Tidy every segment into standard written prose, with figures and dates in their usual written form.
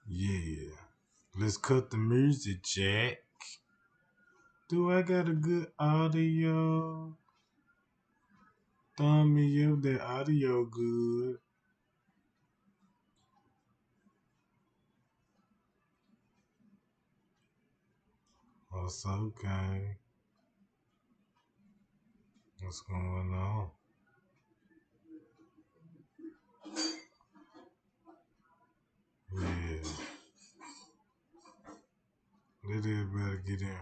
Yeah. Let's cut the music, Jack. Do I got a good audio? Thumb me up, that audio good. What's up, gang? What's going on? Yeah. Let everybody get in here.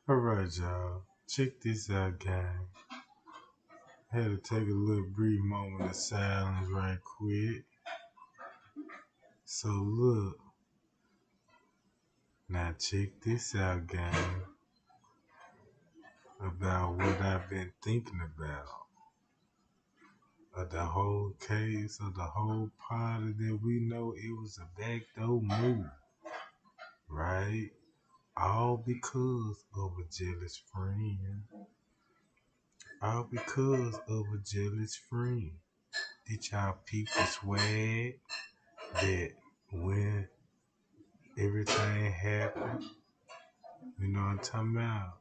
Alright, y'all. Check this out, gang. Had to take a little brief moment of silence right quick. So look. Now check this out, gang. About what I've been thinking about. Of the whole case, of the whole party that we know it was a backdoor move, right? All because of a jealous friend. All because of a jealous friend. Did y'all people swag that when everything happened, you know what I'm talking about?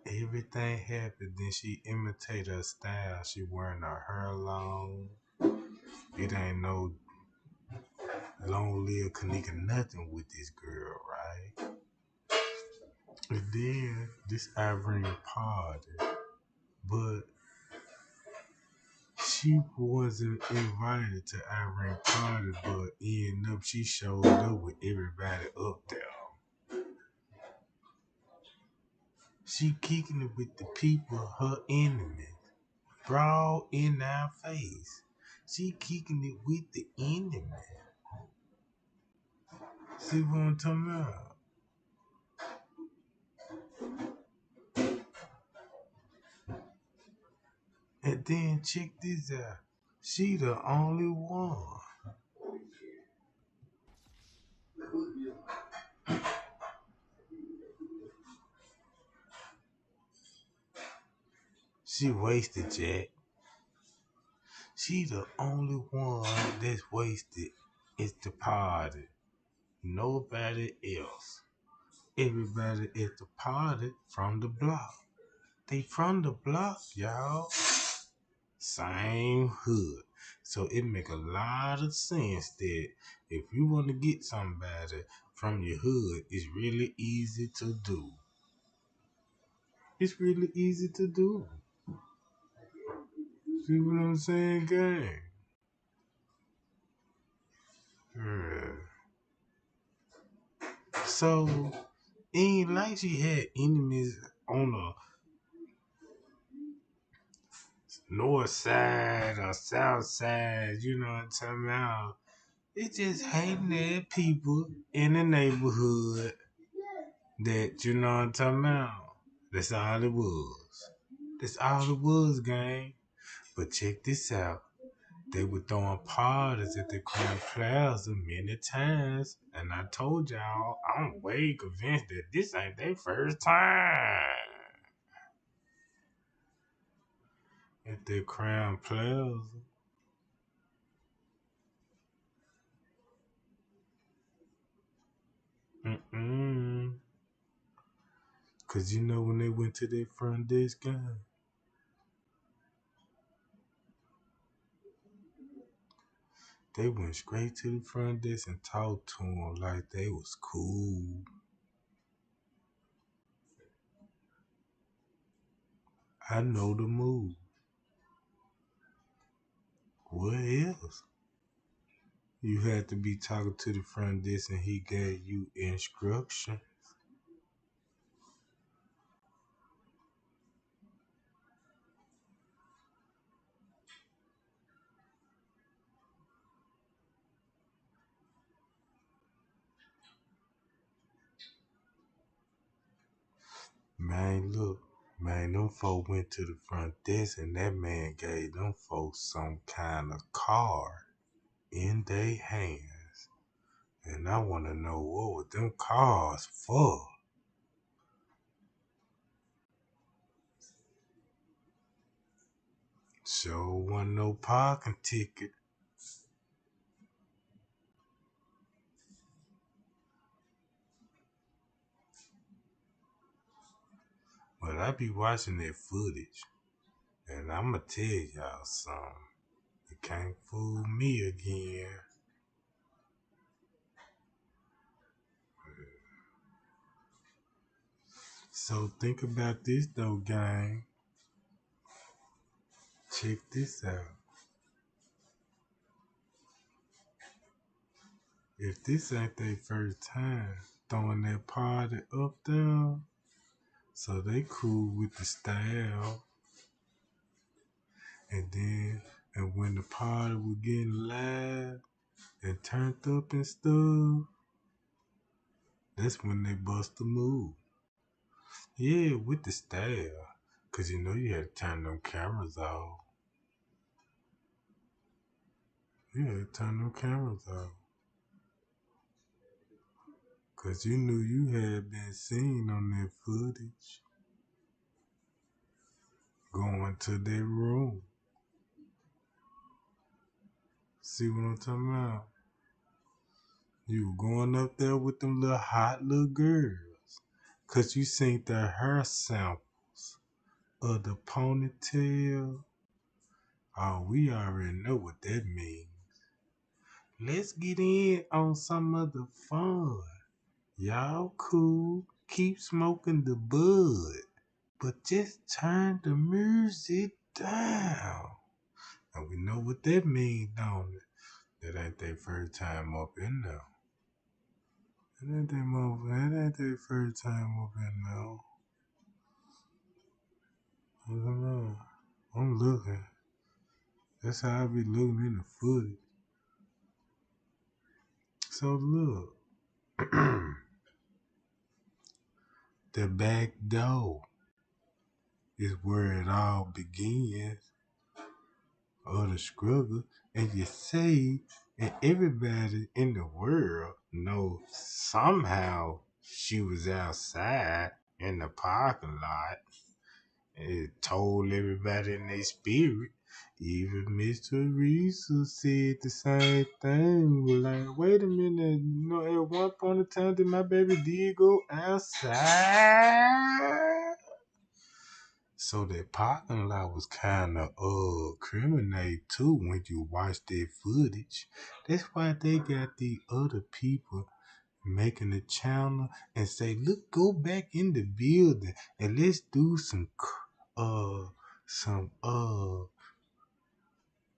Everything happened, then she imitated her style. She wearing her hair long. It ain't no long live Kenneka nothing with this girl, right? And then this Irene party, but she wasn't invited to Irene party, but end up she showed up with everybody up there. She kicking it with the people, her enemies, broad in our face. She kicking it with the enemy. See what I'm talking about? And then check this out. She the only one. She wasted, Jack. She the only one that's wasted. It's the party. Nobody else. Everybody at the party from the block. They from the block, y'all. Same hood. So it make a lot of sense that if you want to get somebody from your hood, it's really easy to do. It's really easy to do. See what I'm saying, gang? Yeah. So, ain't like she had enemies on the north side or south side, you know what I'm talking about? It just hating at people in the neighborhood that, you know what I'm talking about? That's all it was. That's all it was, gang. But check this out. They were throwing parties at the Crown Plaza many times, and I told y'all I'm way convinced that this ain't their first time at the Crown Plaza. Mm-mm. Cause you know when they went to their front desk guy, they went straight to the front desk and talked to them like they was cool. I know the move. What else? You had to be talking to the front desk and he gave you instruction. Man, look, man, them folk went to the front desk and that man gave them folks some kind of card in their hands. And I want to know what was them cards for. Sure wasn't no parking ticket. But I be watching that footage. And I'ma tell y'all something. You can't fool me again. So think about this though, gang. Check this out. If this ain't their first time throwing that party up there, so they cool with the style. And when the party was getting loud and turned up and stuff, that's when they bust the move. Yeah, with the style. Cause you know you had to turn them cameras off. You had to turn them cameras off. Cause you knew you had been seen on that footage. Going to their room. See what I'm talking about? You were going up there with them little hot little girls. Cause you seen the hair samples of the ponytail. Oh, we already know what that means. Let's get in on some of the fun. Y'all cool. Keep smoking the bud. But just turn the music down. And we know what that means, don't it? That ain't their first time up in there. That ain't their first time up in there. I don't know. I'm looking. That's how I be looking in the footage. So look. The back door is where it all begins. Or the struggle. And you say, and everybody in the world knows somehow she was outside in the parking lot. It told everybody in their spirit. Even Mr. Teresa said the same thing. We're like, wait a minute, you know, at one point in time that my baby did go outside. So that parking lot was kind of criminate too when you watch that footage. That's why they got the other people making the channel and say, look, go back in the building and let's do some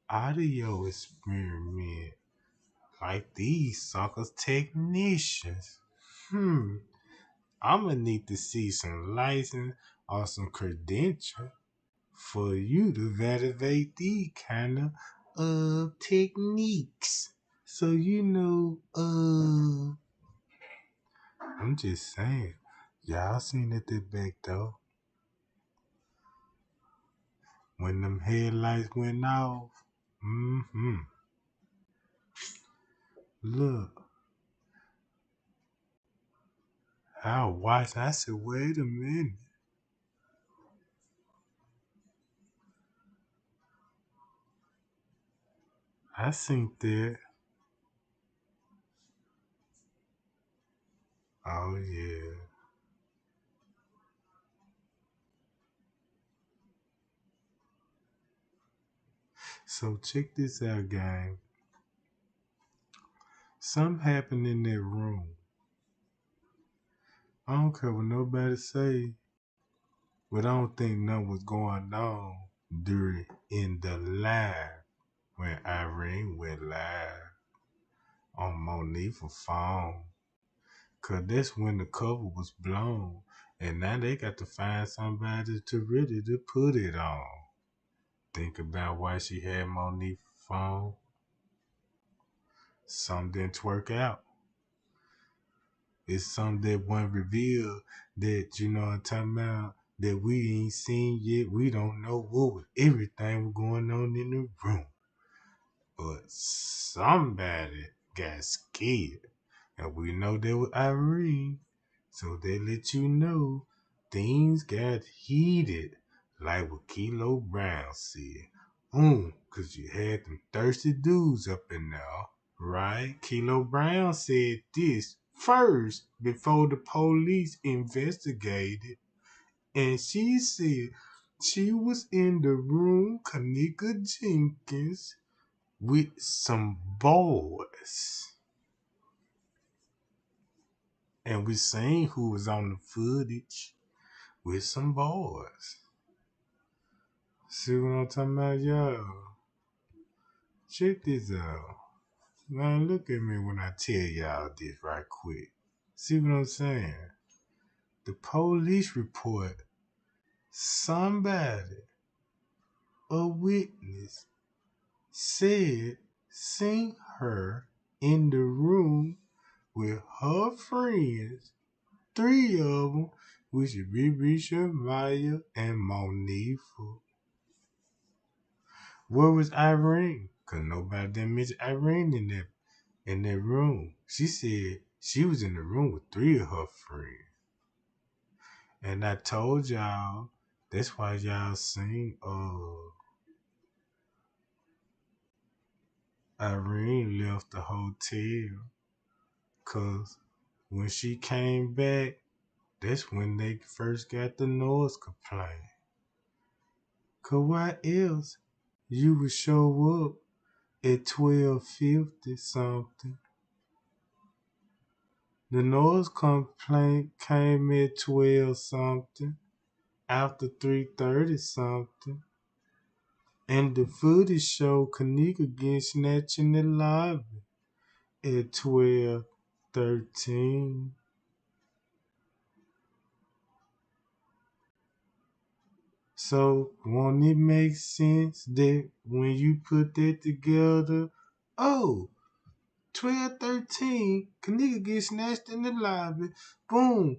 audio experiment like these suckers technicians. I'ma need to see some license or some credential for you to validate these kind of techniques. So you know, I'm just saying, y'all seen it that back though. When them headlights went off, look, I watched, I said, wait a minute. I seen that. Oh yeah. So check this out, gang. Something happened in that room. I don't care what nobody say, but I don't think nothing was going on during in the live when Irene went live on Monifa's phone. Cause that's when the cover was blown. And now they got to find somebody to really to put it on. Think about why she had Monifa's phone. Something didn't work out. It's something that wasn't revealed that, you know what I'm talking about, that we ain't seen yet. We don't know what was everything was going on in the room. But somebody got scared. And we know that was Irene. So they let you know things got heated. Like what Kilo Brown said. Cause you had them thirsty dudes up in there. Right? Kilo Brown said this first before the police investigated. And she said she was in the room, Kenneka Jenkins, with some boys. And we seen who was on the footage with some boys. See what I'm talking about, y'all? Check this out. Man, look at me when I tell y'all this right quick. See what I'm saying? The police report somebody, a witness, said seen her in the room with her friends, three of them, which is Bibisha, Maya, and Monifa. Where was Irene? Cause nobody didn't mention Irene in that room. She said she was in the room with three of her friends. And I told y'all that's why y'all seen Irene left the hotel. Cause when she came back, that's when they first got the noise complaint. Cause why else you would show up at 12:50 something? The noise complaint came at 12 something, after 3:30 something. And the footage showed Kenneka getting snatched in the lobby at 12:13. So won't it make sense that when you put that together, oh, 12:13, Kenneka gets snatched in the lobby. Boom.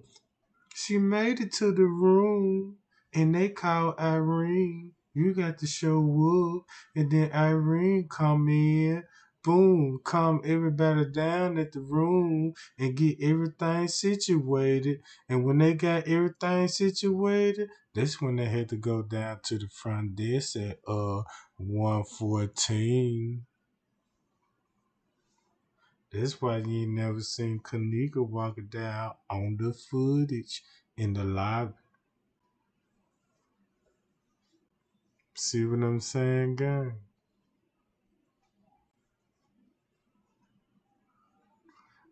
She made it to the room and they called Irene. You got to show up. And then Irene come in. Boom. Calm everybody down at the room and get everything situated. And when they got everything situated, that's when they had to go down to the front desk at 114. That's why you ain't never seen Kenneka walking down on the footage in the lobby. See what I'm saying, gang?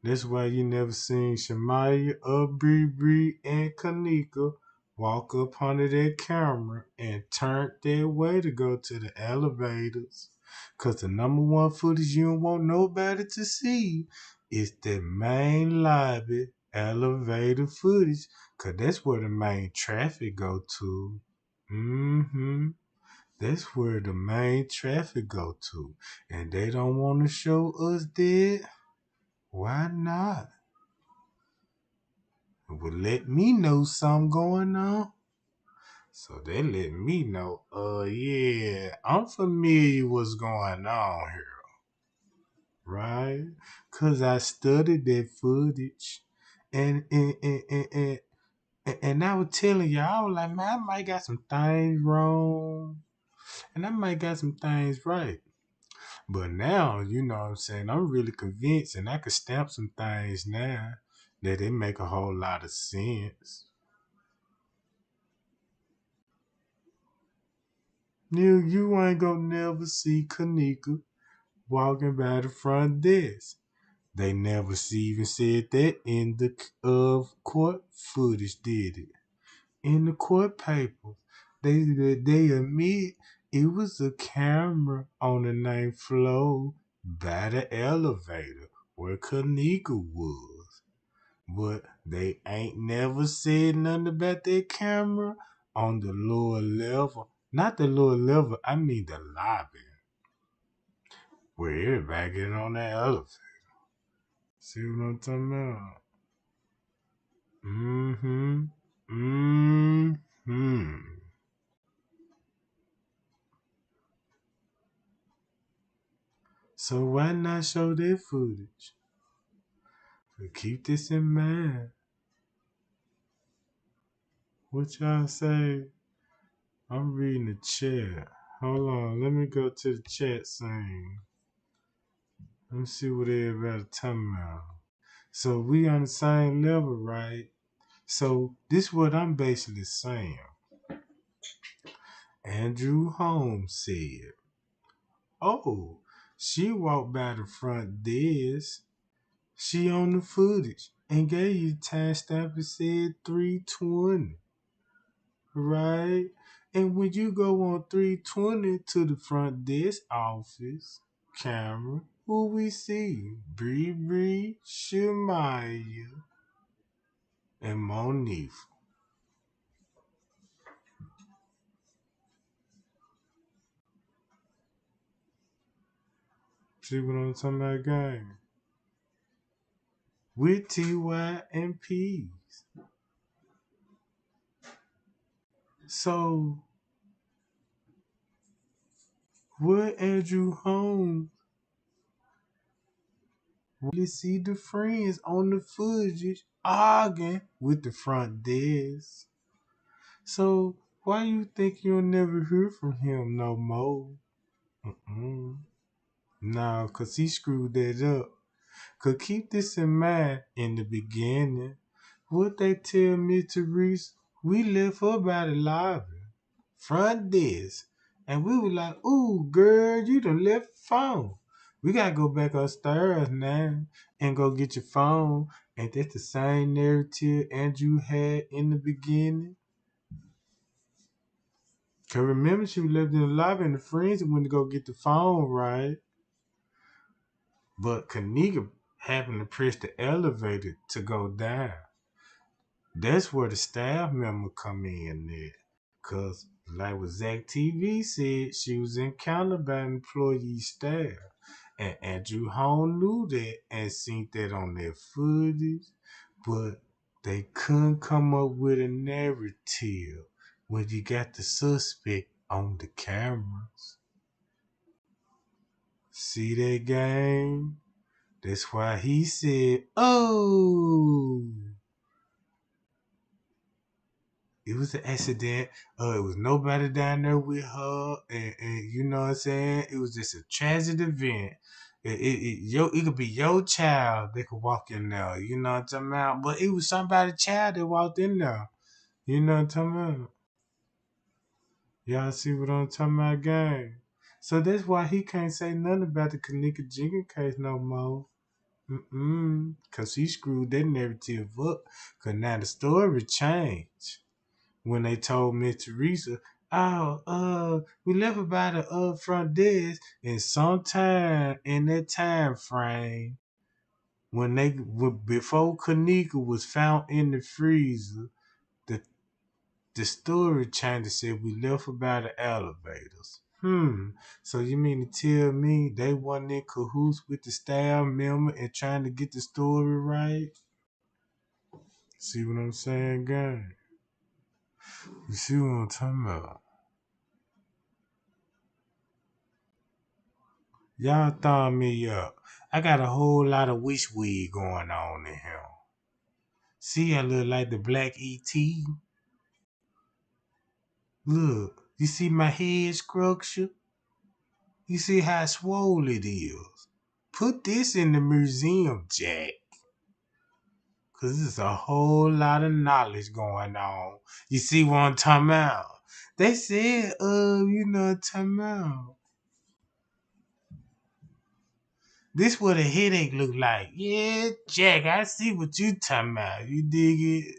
That's why you never seen Shamaya, Bree, and Kenneka walk up under that camera and turn their way to go to the elevators. Cause the number one footage you don't want nobody to see is the main lobby elevator footage. Cause that's where the main traffic go to. That's where the main traffic go to. And they don't want to show us that. Why not? It would let me know something going on. So they let me know, yeah, I'm familiar what's going on here. Right? Cause I studied that footage. And I was telling y'all, I was like, man, I might got some things wrong. And I might got some things right. But now, you know what I'm saying, I'm really convinced and I could stamp some things now that it make a whole lot of sense. You ain't gonna never see Kenneka walking by the front desk. They never even said that in the court footage, did it? In the court papers, they admit it was a camera on the ninth floor by the elevator where Kenneka was. But they ain't never said nothing about that camera on the lower level. Not the lower level, I mean the lobby, where everybody get on that elevator. See what I'm talking about? Mm-hmm. Mm-hmm. So why not show that footage? But keep this in mind. What y'all say? I'm reading the chat. Hold on, let me go to the chat scene. Let me see what everybody talking about. So we on the same level, right? So this what I'm basically saying. Andrew Holmes said, "Oh, she walked by the front desk. She on the footage and gave you timestamp and said 320, right? And when you go on 320 to the front desk office camera, who we see? Bree, Shemaya, and Monique. See what I'm talking about, gang? With TY and P's. So, what Andrew Holmes really see the friends on the footage arguing with the front desk? So, why you think you'll never hear from him no more? Mm-mm. No, cause he screwed that up. Cause keep this in mind in the beginning. What they tell me, Teresa, we left her by the lobby, front desk, and we were like, "Ooh, girl, you done left the phone. We gotta go back upstairs now and go get your phone." And that's the same narrative Andrew had in the beginning. Cause remember, she was left in the lobby and the friends went to go get the phone, right? But Kenneka happened to press the elevator to go down. That's where the staff member come in there. Cause like what Zach TV said, she was encountered by employee staff. And Andrew Holmes knew that and seen that on their footage. But they couldn't come up with a narrative when you got the suspect on the cameras. See that game? That's why he said, "Oh, it was an accident. It was nobody down there with her, and you know what I'm saying. It was just a tragic event. It could be your child that could walk in there. You know what I'm talking about. But it was somebody's child that walked in there. You know what I'm talking about. Y'all see what I'm talking about, gang. So that's why he can't say nothing about the Kenneka Jenkins case no more. Cause he screwed that narrative up. Cause now the story changed when they told Miss Teresa, "Oh, we left about the front desk," and sometime in that time frame before Kenneka was found in the freezer, the the story changed and said we left about the elevators. So you mean to tell me they wasn't in cahoots with the staff member and trying to get the story right? See what I'm saying, gang? You see what I'm talking about? Y'all thumb me up. I got a whole lot of wish weed going on in here. See, I look like the black ET. Look, you see my head structure? You see how swole it is? Put this in the museum, Jack. Cause there's a whole lot of knowledge going on. You see what I'm talking about? They said, time out. This what a headache look like. Yeah, Jack, I see what you talking about. You dig it?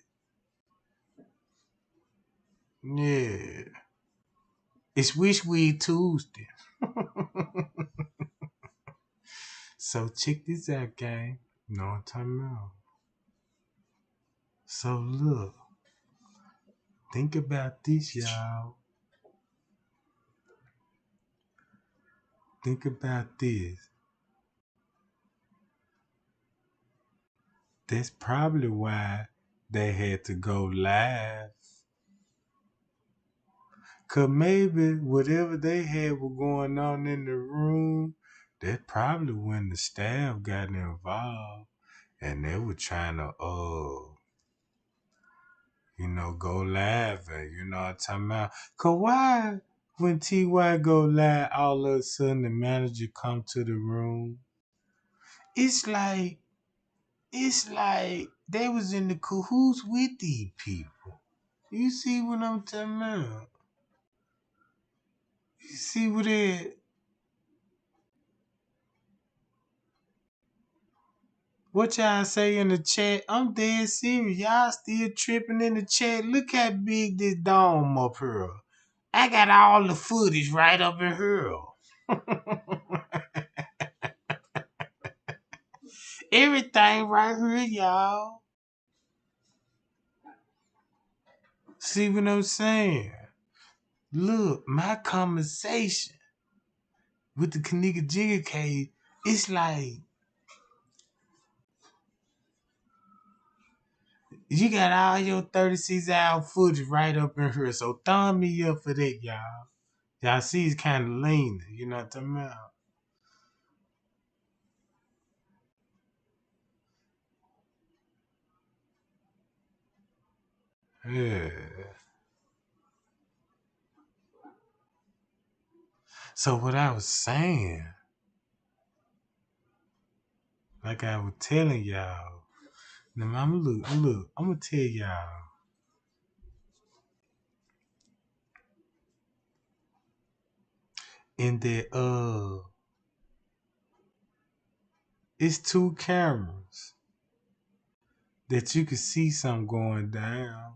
Yeah. It's Wish Weed Tuesday. So check this out, gang. No I'm talking about. So look, think about this, y'all. Think about this. That's probably why they had to go live. Cause maybe whatever they had was going on in the room, that's probably when the staff got involved and they were trying to go live and what I'm talking about. Cause why when TY go live all of a sudden the manager come to the room? It's like they was in the cahoots with these people. You see what I'm talking about? You see what what y'all say in the chat? I'm dead serious. Y'all still tripping in the chat. Look how big this dome up here. I got all the footage right up in here. Everything right here, y'all. See what I'm saying? Look, my conversation with the Kenneka Jigga case, it's like you got all your 36-hour footage right up in here. So thumb me up for that, y'all. Y'all see it's kind of lean. You know what I'm talking about? Yeah. So what I was saying, like I was telling y'all, now I'm gonna tell y'all. In that it's two cameras that you can see something going down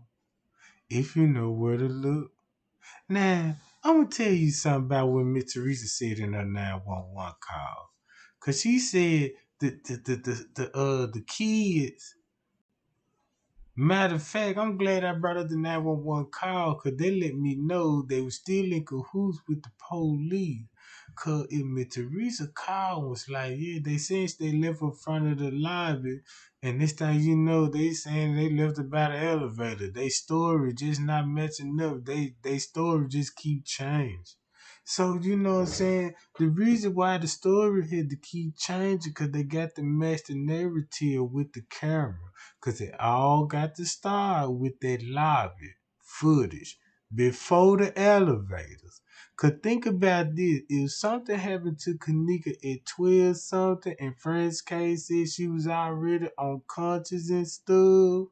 if you know where to look. Now, I'm gonna tell you something about what Miss Teresa said in her 911 call. Cause she said the kids. Matter of fact, I'm glad I brought up the 911 call because they let me know they were still in cahoots with the police. Because if Miss Teresa called was like, yeah, they since they left in front of the lobby, and this time you know they saying they left about the elevator. They story just not matching up. They story just keep changing. So you know what I'm saying? The reason why the story had to keep changing because they got to match the narrative with the camera. Because it all got to start with that lobby footage before the elevators. Because think about this. If something happened to Kenneka at 12 something and Friend's case said she was already unconscious and stuff,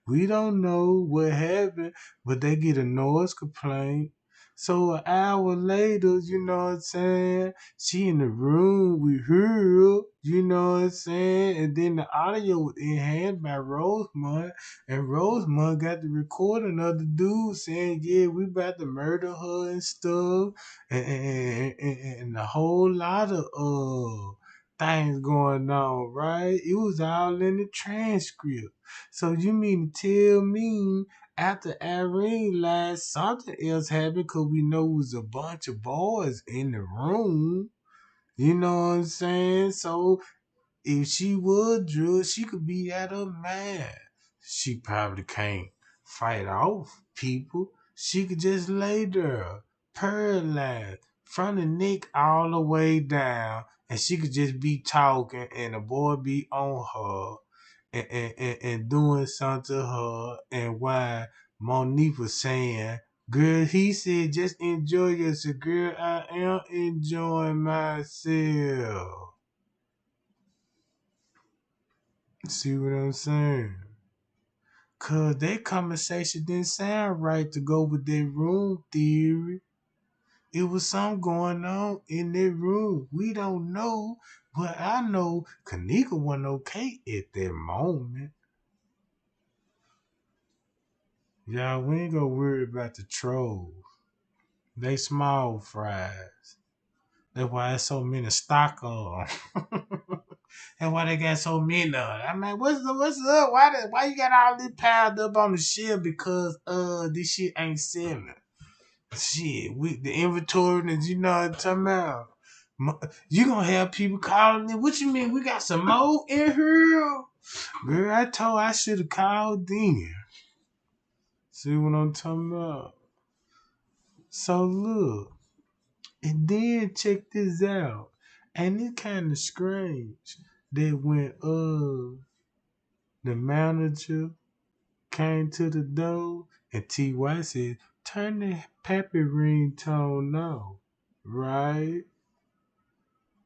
we don't know what happened, but they get a noise complaint. So an hour later, you know what I'm saying? She in the room with her, you know what I'm saying? And then the audio was enhanced by Rosemont, and Rosemont got the recording of the dude saying, yeah, we about to murder her and stuff, and a whole lot of things going on, right? It was all in the transcript. So you mean to tell me after Irene last something else happened because we know it was a bunch of boys in the room. You know what I'm saying? So if she was drugged, she could be at her mind. She probably can't fight off people. She could just lay there, paralyzed, from the neck all the way down, and she could just be talking, and the boy be on her and doing something to her. And why Monique was saying, girl, he said, just enjoy yourself. Girl, I am enjoying myself. See what I'm saying? Cause that conversation didn't sound right to go with their room theory. It was something going on in their room. We don't know, but I know Kenneka wasn't okay at that moment. Y'all, we ain't gonna worry about the trolls. They small fries. That's why there's so many stock on. That's why they got so many of it. I mean, what's up? Why you got all this piled up on the shelf? Because this shit ain't selling. Shit, the inventory that you know what I'm talking about. You gonna have people calling me. What you mean? We got some more in here? Girl, I should have called then. See what I'm talking about? So look, and then check this out. And it's kind of strange that when the manager came to the door and T.Y. said, turn the pappy ringtone off, right?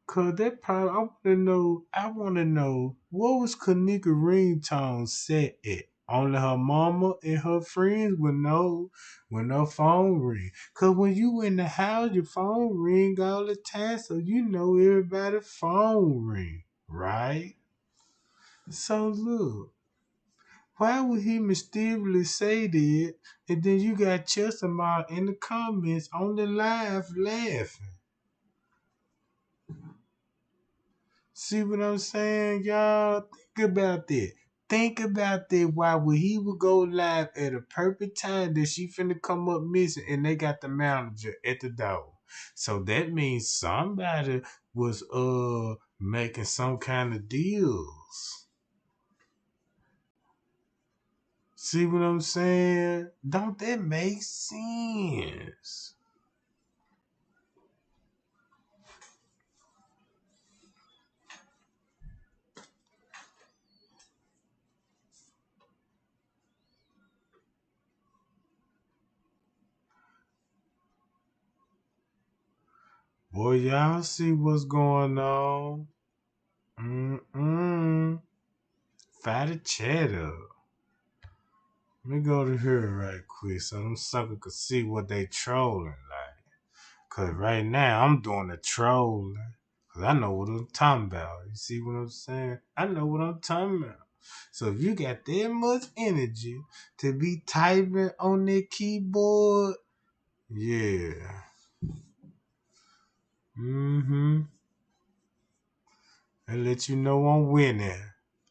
Cause that probably I wanna know what was Kenneka ringtone set at. Only her mama and her friends would know when her phone ring. Cause when you in the house, your phone ring all the time, so you know everybody's phone ring, right? So look, why would he mysteriously say that? And then you got Chestermont in the comments on the live laughing. See what I'm saying, y'all? Think about that. Think about that. Why would he would go live at a perfect time that she finna come up missing and they got the manager at the door? So that means somebody was making some kind of deals. See what I'm saying? Don't that make sense? Boy, y'all see what's going on? Mm-mm. Fire the chat up. Let me go to here right quick so them suckers can see what they trolling like. Cause right now I'm doing the trolling. Cause I know what I'm talking about. You see what I'm saying? I know what I'm talking about. So if you got that much energy to be typing on that keyboard, yeah. Mm-hmm. And let you know I'm winning.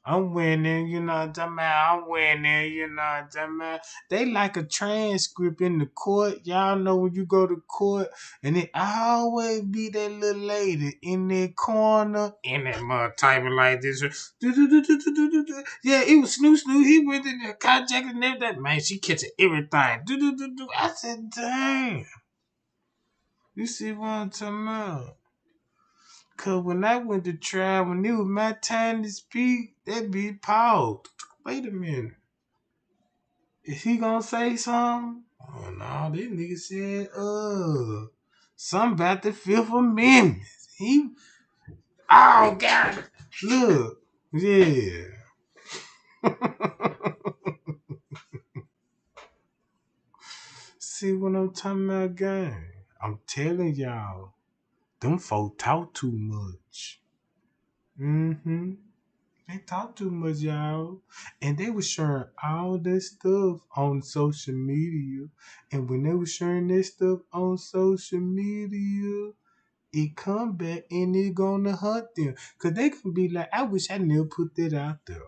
I'm winning, you know what I'm talking about? I'm winning, you know what I'm talking about? They like a transcript in the court. Y'all know when you go to court, and it always be that little lady in that corner, in that mud typing like this. Yeah, it was Snoo Snoo. He went in there, carjacking and everything. Man, she catching everything. I said, dang. You see what I'm talking about? Cause when I went to trial, when it was my time to speak, that be paused. Wait a minute. Is he gonna say something? Oh no, this nigga said, something about the Fifth Amendment. He, oh God, look, yeah. See what I'm talking about, gang? I'm telling y'all, them folk talk too much. Mm-hmm. They talk too much, y'all. And they was sharing all that stuff on social media. And when they was sharing that stuff on social media, it come back and it gonna hurt them. Cause they can be like, I wish I never put that out there.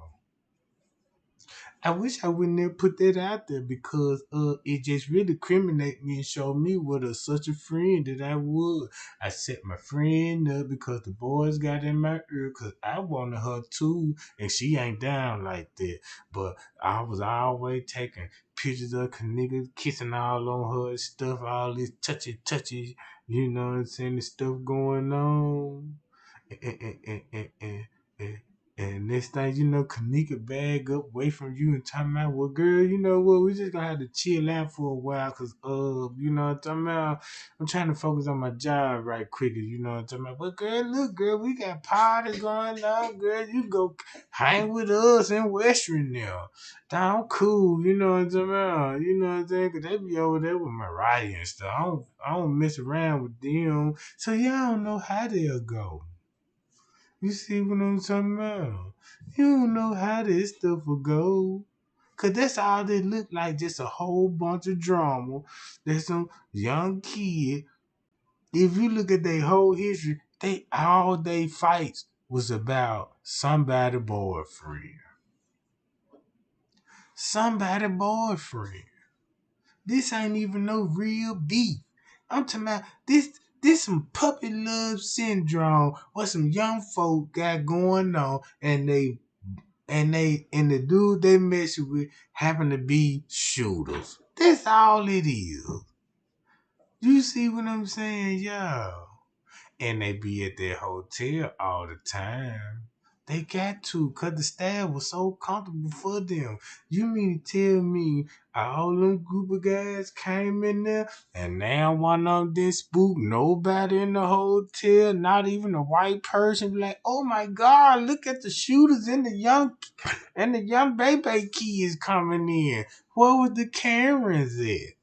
I wish I wouldn't have put that out there because it just really criminate me and show me what such a friend that I would. I set my friend up because the boys got in my ear because I wanted her too and she ain't down like that. But I was always taking pictures of niggas kissing all on her and stuff, all this touchy, you know what I'm saying, the stuff going on. Eh, eh, eh, eh, eh, eh, eh. And next thing you know, Kenneka bag up away from you and talking about, well, girl, you know what? We just gonna have to chill out for a while, cause you know what I'm talking about. I'm trying to focus on my job right quicker, you know what I'm talking about. But girl, look, girl, we got parties going on, girl. You go hang with us in Western now. I'm cool, you know what I'm talking about. You know what I'm saying? Cause they be over there with Mariah and stuff. I don't mess around with them, so yeah, I don't know how they'll go. You see what I'm talking about? You don't know how this stuff will go. Cause that's all they look like, just a whole bunch of drama. There's some young kid. If you look at their whole history, they all they fights was about somebody boyfriend. Somebody boyfriend. This ain't even no real beef. I'm talking about this some puppy love syndrome what some young folk got going on and the dude they messing with happen to be shooters. That's all it is. You see what I'm saying, y'all? And they be at their hotel all the time. They got to, cause the staff was so comfortable for them. You mean to tell me all them group of guys came in there and now one of them didn't spook nobody in the hotel, not even a white person, be like, oh my God, look at the shooters and the young baby kids coming in. Where was the Karens at?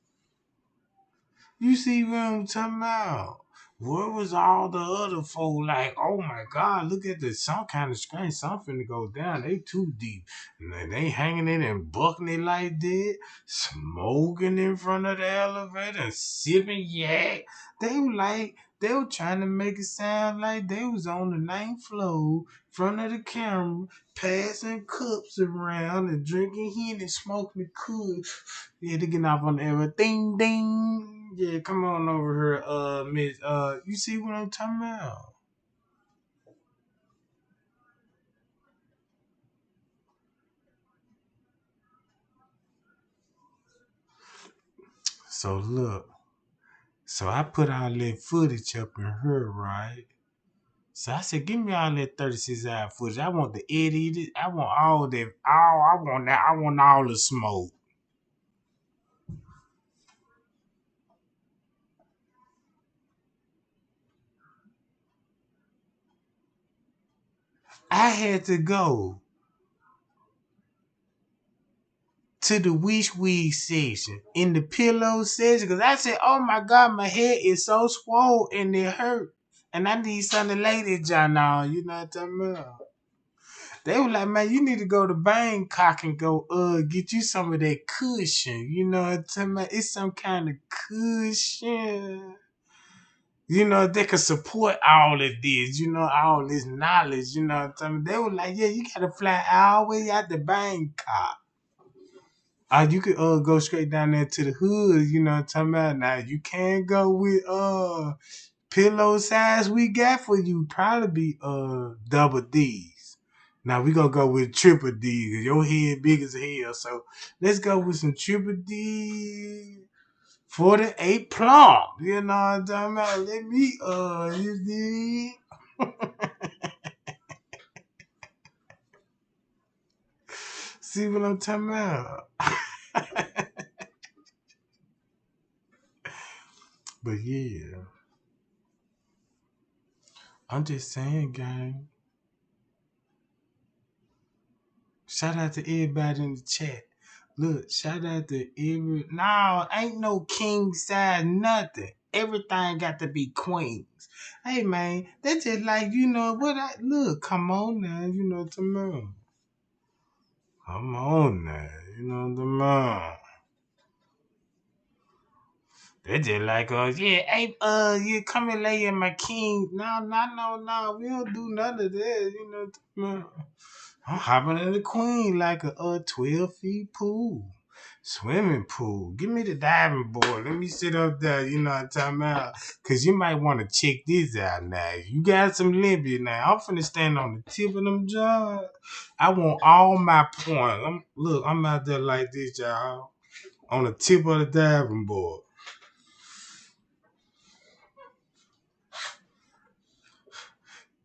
You see what I'm talking about? Where was all the other folk like, oh my God, look at this, some kind of strange, something to go down. They too deep. And they hanging in and bucking it like that, smoking in front of the elevator, sipping yak. They were trying to make it sound like they was on the ninth floor, front of the camera, passing cups around and drinking Henny, smoking the cool. Yeah, they getting off on the air. Ding ding. Yeah, come on over here, Miss. You see what I'm talking about? So look, so I put all that footage up in her, right? So I said, give me all that 36-hour footage. I want the edit. I want all that. All I want that. I want all the smoke. I had to go to the wish wig section in the pillow section because I said, "Oh my God, my head is so swole and it hurt, and I need something to lay this John on." You know what I'm talking about? They were like, "Man, you need to go to Bangkok and go get you some of that cushion." You know what I'm talking about? It's some kind of cushion. You know, they could support all of this, you know, all this knowledge, you know what I'm talking about? They were like, yeah, you gotta fly all the way out to Bangkok. You could go straight down there to the hood, you know what I'm talking about? Now you can't go with pillow size we got for you, probably be double D's. Now we gonna go with triple D's, 'cause your head big as hell. So let's go with some triple D 48 plump. You know what I'm talking about? Let me you dig? See what I'm talking about? But yeah, I'm just saying, gang. Shout out to everybody in the chat. Look, shout out to every. No, ain't no king size nothing. Everything got to be queens. Hey man, that's just like you know what I look. Come on now, you know what I'm about. Come on now, you know what I'm about. They just like yeah, hey, you come and lay in my king. No, no, no, no, we don't do none of that. You know what I'm about. I'm hopping in the queen like a 12 feet pool. Swimming pool. Give me the diving board. Let me sit up there, you know what I'm talking about? Because you might want to check this out now. You got some limpy now. I'm finna stand on the tip of them jaws. I want all my points. Look, I'm out there like this, y'all. On the tip of the diving board.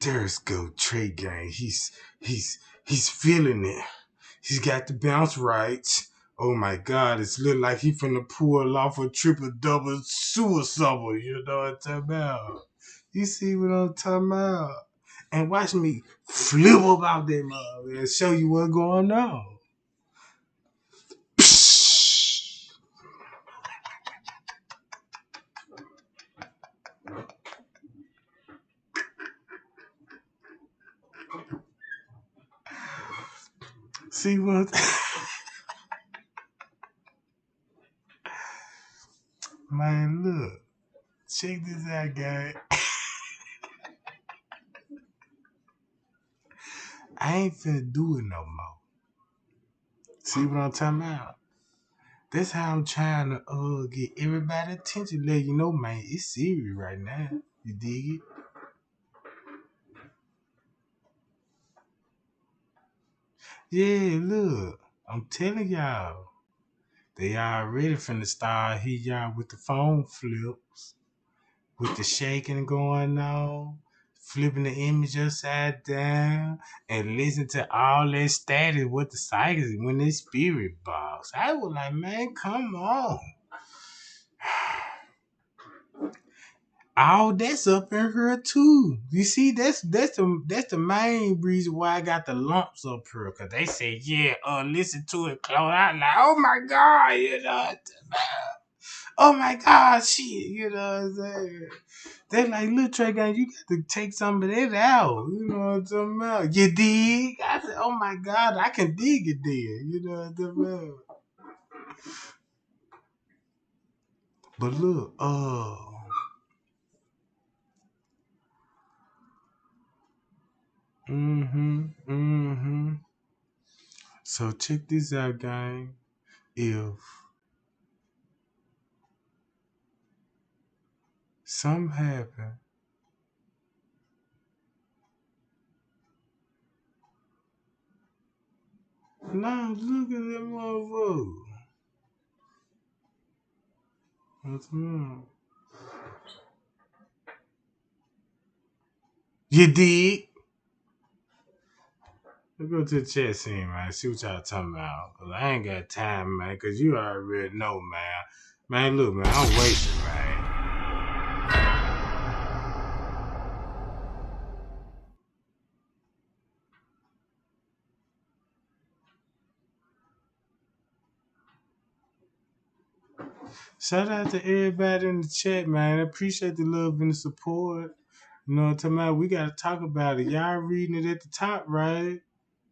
There's go Trey Gang. He's feeling it. He's got the bounce rights. Oh my God, it's look like he finna pull off a triple double suicide. You know what I'm talking about? You see what I'm talking about? And watch me flip about that mother and show you what's going on. See what? Man, look. Check this out, guys. I ain't finna do it no more. See what I'm talking about? That's how I'm trying to get everybody attention. Let you know, man, it's serious right now. You dig it? Yeah, look. I'm telling y'all. They already finna start hit y'all with the phone flips, with the shaking going on, flipping the image upside down, and listen to all that static with the psychics when they spirit box. I was like, man, come on. All that's up in her too. You see, that's the main reason why I got the lumps up here. Cause they say, yeah, listen to it, close out. Like, oh my God, you know. Oh my God, shit, you know what I'm saying? They're like, look, Trey Gang, you got to take some of that out. You know what I'm talking about? You dig? I said, oh my God, I can dig it there. You know what I'm talking about? But look, mm-hmm. So check this out, gang. If something happen, now look at that motherfucker. What's wrong? You dig? Let's go to the chat scene, man. See what y'all talking about. Cause I ain't got time, man. Cause you already know, man. Man, look, man. I'm wasting, man. Shout out to everybody in the chat, man. I appreciate the love and the support. You know what I'm talking about? We gotta talk about it. Y'all reading it at the top, right?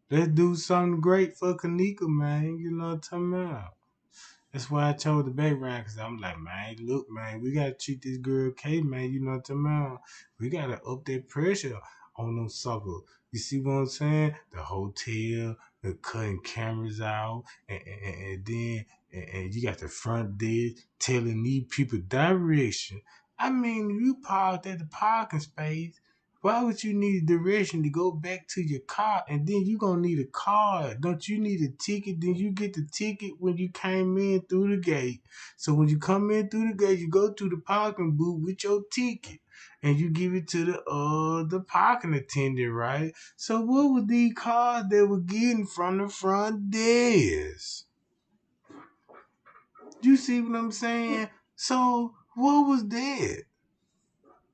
Let's do something great for Kenneka, man. You know what I'm talking about? That's why I chose the background, because I'm like, man, look, man, we got to treat this girl okay, man. You know what I'm talking about? We got to up that pressure on them suckers. You see what I'm saying? The hotel, the cutting cameras out, and then and you got the front desk telling these people direction. I mean, you parked at the parking space. Why would you need direction to go back to your car, and then you gonna need a card? Don't you need a ticket? Then you get the ticket when you came in through the gate. So when you come in through the gate, you go to the parking booth with your ticket, and you give it to the parking attendant, right? So what were these cards they were getting from the front desk? You see what I'm saying? So what was that?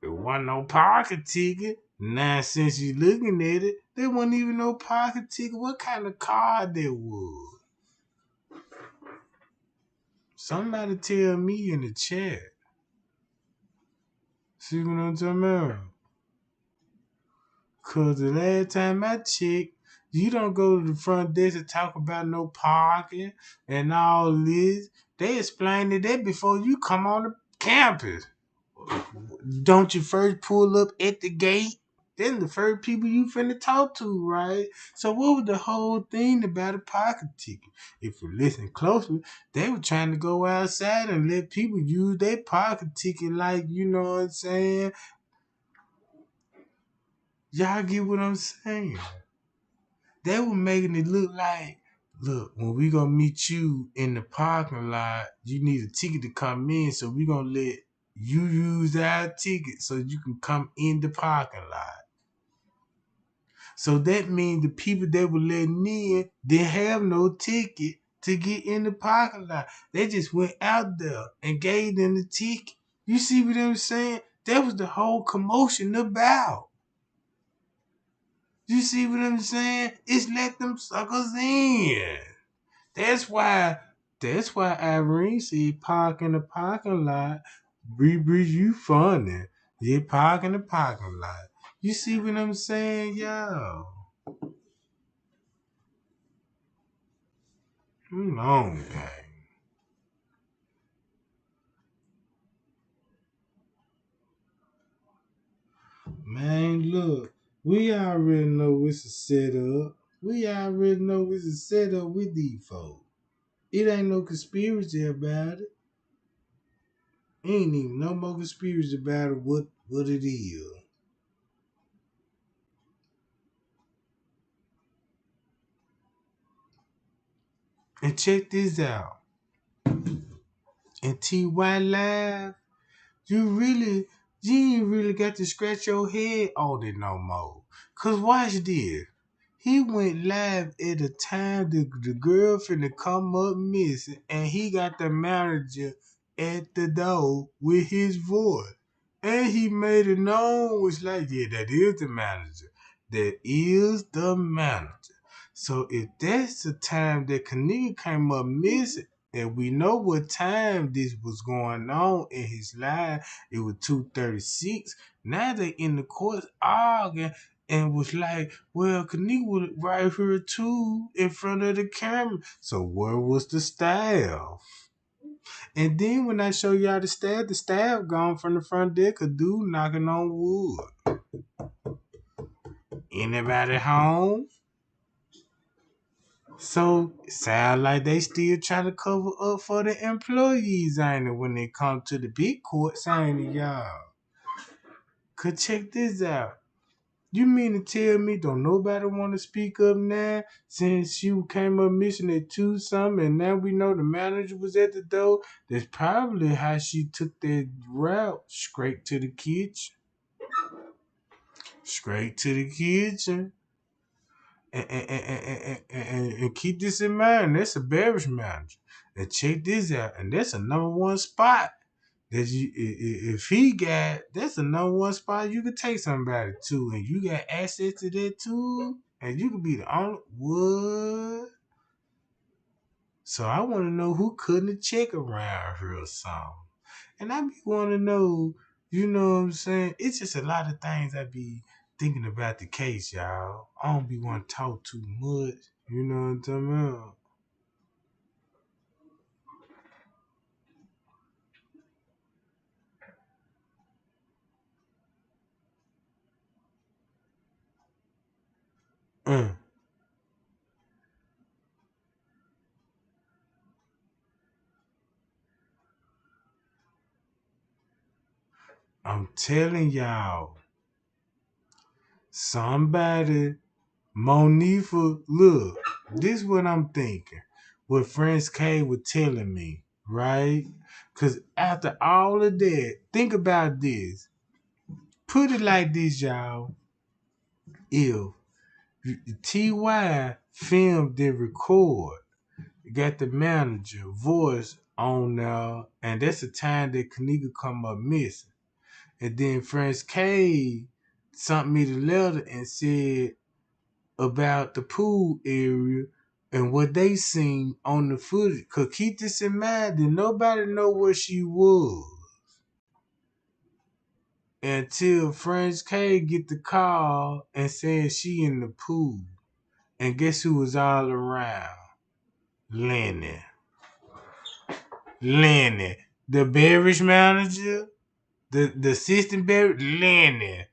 It wasn't no pocket ticket. Now, since you looking at it, there wasn't even no pocket ticket. What kind of card there was? Somebody tell me in the chat. See what I'm talking about? Cause the last time I checked, you don't go to the front desk to talk about no parking and all this. They explained that before you come on the campus. Don't you first pull up at the gate? Then the first people you finna talk to, right? So what was the whole thing about a pocket ticket? If you listen closely, they were trying to go outside and let people use their pocket ticket like, you know what I'm saying? Y'all get what I'm saying? They were making it look like, look, when we gonna meet you in the parking lot, you need a ticket to come in, so we gonna let you use our ticket so you can come in the parking lot. So that means the people that were letting in didn't have no ticket to get in the parking lot. They just went out there and gave them the ticket. You see what I'm saying? That was the whole commotion about. You see what I'm saying? It's let them suckers in. That's why Irene said park in the parking lot. Bree, you funny. You park in the parking lot. You see what I'm saying, yo? Hold on, gang. Man, look, we already know it's a setup. We already know it's a setup with these folks. It ain't no conspiracy about it. Ain't even no more conspiracy about it, what it is. And check this out. In TY Live, you ain't really got to scratch your head on it no more. Cause watch this. He went live at a time the girl finna come up missing, and he got the manager at the door with his voice. And he made it known, it's like, yeah, that is the manager. That is the manager. So if that's the time that Kenneka came up missing, and we know what time this was going on in his life, it was 2:36. Now they in the courts arguing and was like, well, Kenneka was right here too in front of the camera. So where was the staff? And then when I show y'all the staff gone from the front deck, a dude knocking on wood. Anybody home? So it sound like they still trying to cover up for the employees, ain't it? When they come to the big courts, ain't it, y'all? Cause check this out. You mean to tell me don't nobody want to speak up now since you came up missing at 2 something and now we know the manager was at the door? That's probably how she took that route straight to the kitchen. Straight to the kitchen. And keep this in mind. That's a beverage manager. And check this out. And that's a number one spot. That you, if he got, that's the number one spot you could take somebody to, and you got access to that too, and you could be the only what. So I want to know who couldn't have check around her or something, and I be want to know, you know what I'm saying? It's just a lot of things I be thinking about the case, y'all. I don't be want to talk too much, you know what I'm talking about. Uh, I'm telling y'all, somebody Monifa, look, this is what I'm thinking. What Friends K was telling me, right? Because after all of that, think about this. Put it like this, y'all. If TY filmed and record, got the manager voice on there, and that's the time that Kenneka come up missing. And then Friends K sent me the letter and said, about the pool area and what they seen on the footage. Cause keep this in mind that nobody know where she was until French K get the call and said she in the pool. And guess who was all around? Lenny. Lenny. The beverage manager, the assistant beverage, Lenny.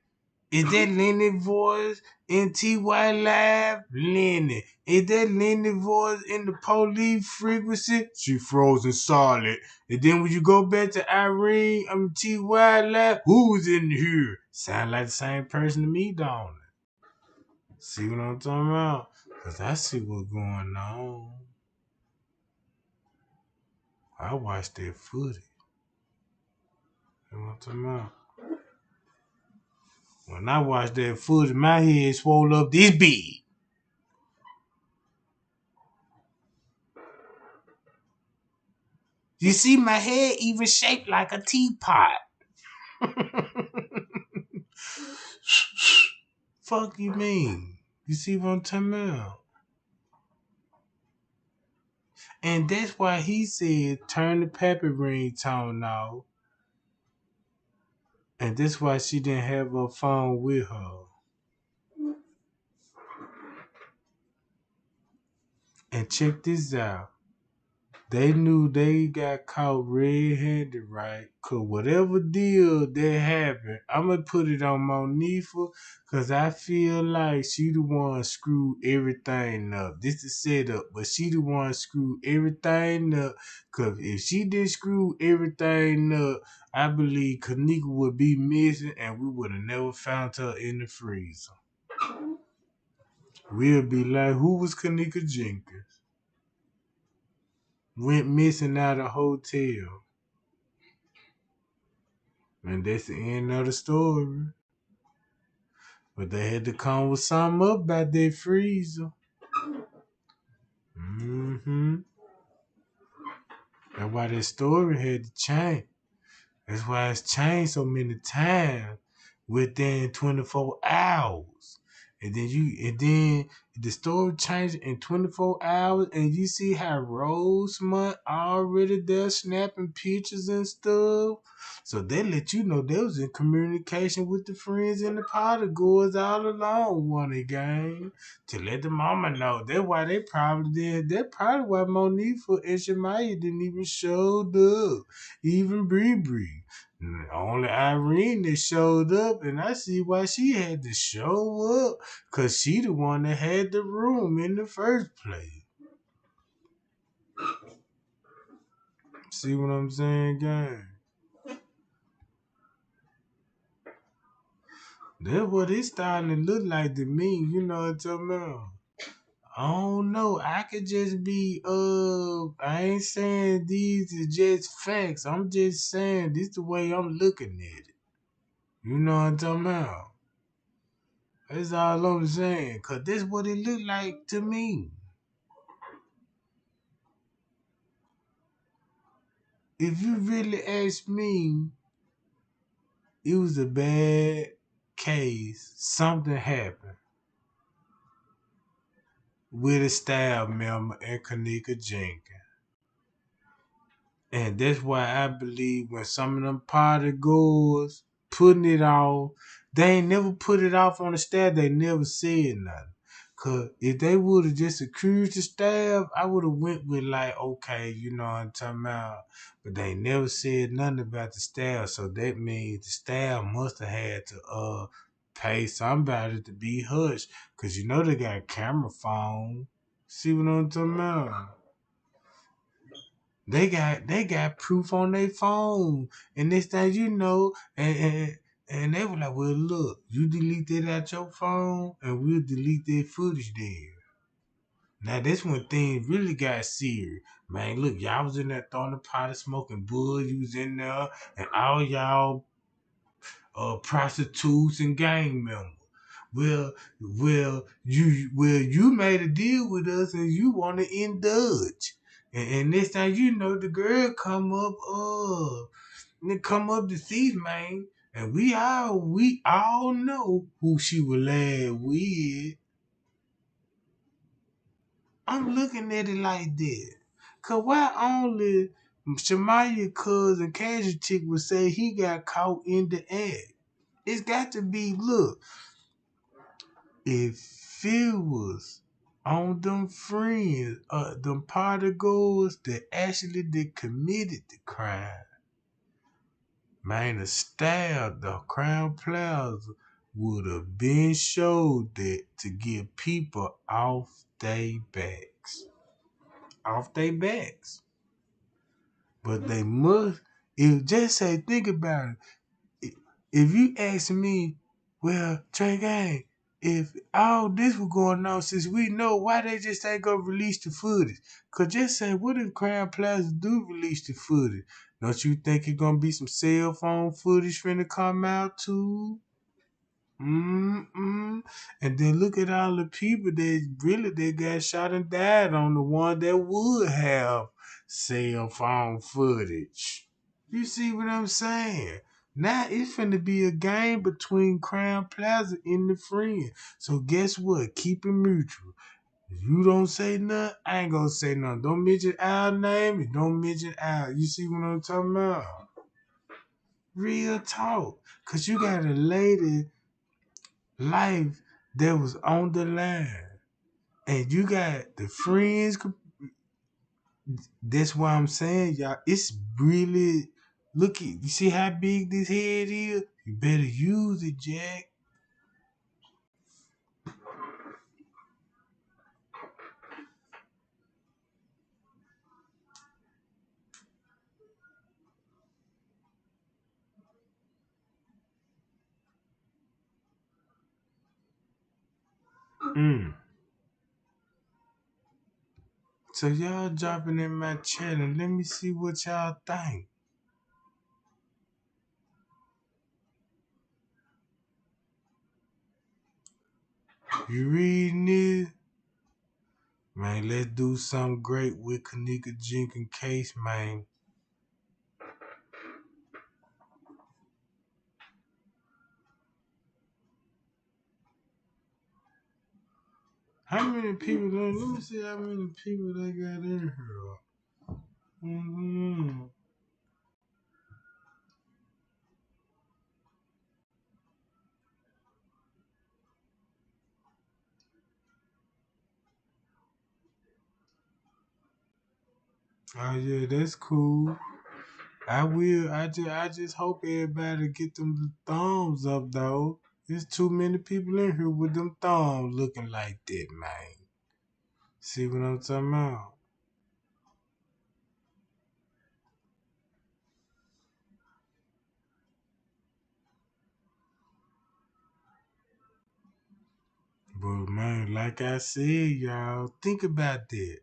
Is that Lenny voice in TY Live? Lenny. Is that Lenny voice in the police frequency? She frozen solid. And then when you go back to Irene, TY Live, who's in here? Sound like the same person to me, don't it? See what I'm talking about? Because I see what's going on. I watched that footage. You know what I'm talking about? When I watched that footage, my head swole up this big. You see, my head even shaped like a teapot. Fuck you mean? You see what I'm talking about? And that's why he said turn the pappy ringtone off. And that's why she didn't have her phone with her. And check this out. They knew they got caught red-handed, right? Cause whatever deal that happened, I'ma put it on Monifa, cause I feel like she the one screwed everything up. This is setup, but she the one screwed everything up. Cause if she did screw everything up, I believe Kenneka would be missing, and we would have never found her in the freezer. We'll be like, who was Kenneka Jenkins? Went missing out of hotel. And that's the end of the story. But they had to come with something up about that freezer. Mm-hmm. That's why that story had to change. That's why it's changed so many times within 24 hours. And then the story changed in 24 hours, and you see how Rosemont already there snapping pictures and stuff. So they let you know they was in communication with the friends and the Potter goers all along, one game to let the mama know. That's why they probably did. That's probably why Monifa and Shemaya didn't even showed up. Even Bree. Only Irene that showed up, and I see why she had to show up, cause she the one that had the room in the first place. See what I'm saying, gang? That's what it's starting to look like to me. You know what I'm talking about? I don't know. I could just be I ain't saying these are just facts. I'm just saying this the way I'm looking at it. You know what I'm talking about? That's all I'm saying. Cause that's what it looked like to me. If you really ask me, it was a bad case. Something happened with a staff member and Kenneka Jenkins. And that's why I believe when some of them party goers putting it off, they ain't never put it off on the staff. They never said nothing. Cause if they would have just accused the staff, I would have went with like, okay, you know what I'm talking about. But they never said nothing about the staff. So that means the staff must have had to pay somebody to be hushed. Cause you know they got camera phone. See what I'm talking about? They got proof on their phone, and this thing you know, and they were like, well, look, you delete that out your phone, and we'll delete that footage there. Now this when things really got serious, man. Look, y'all was in there throwing the pot, smoking bud. You was in there, and all y'all prostitutes and gang members. You made a deal with us and you want to indulge. And next time you know the girl come up to see man. And we all know who she was lad with. I'm looking at it like that. Cause why only Shemaya cousin Casualty would say he got caught in the act? It's got to be, look, if it was on them friends, them party goers that actually did committed the crime, man, the staff, the Crown Plaza would have been showed that to get people off their backs. Off their backs. But they must, if just say, think about it. If you ask me, well, Trey Gang, if all this was going on, since we know, why they just ain't gonna release the footage? Cause just say, what if Crown Plaza do release the footage? Don't you think it's gonna be some cell phone footage finna come out too? Mm-mm. And then look at all the people that got shot and died on the one that would have cell phone footage. You see what I'm saying? Now it's finna be a game between Crown Plaza and the friend. So guess what? Keep it mutual. If you don't say nothing, I ain't gonna say nothing. Don't mention our name and don't mention our. You see what I'm talking about? Real talk. Cause you got a lady life that was on the line. And you got the friends. That's why I'm saying, y'all, it's really look at you see how big this head is? You better use it, Jack. Mm. So y'all dropping in my chat and let me see what y'all think. You reading it? Man, let's do something great with Kenneka Jenkins case, man. How many people? Let me see how many people they got in here. Mm-hmm. Oh yeah, that's cool. I will. I just hope everybody get them thumbs up though. There's too many people in here with them thumbs looking like that, man. See what I'm talking about? But man, like I said, y'all, think about that.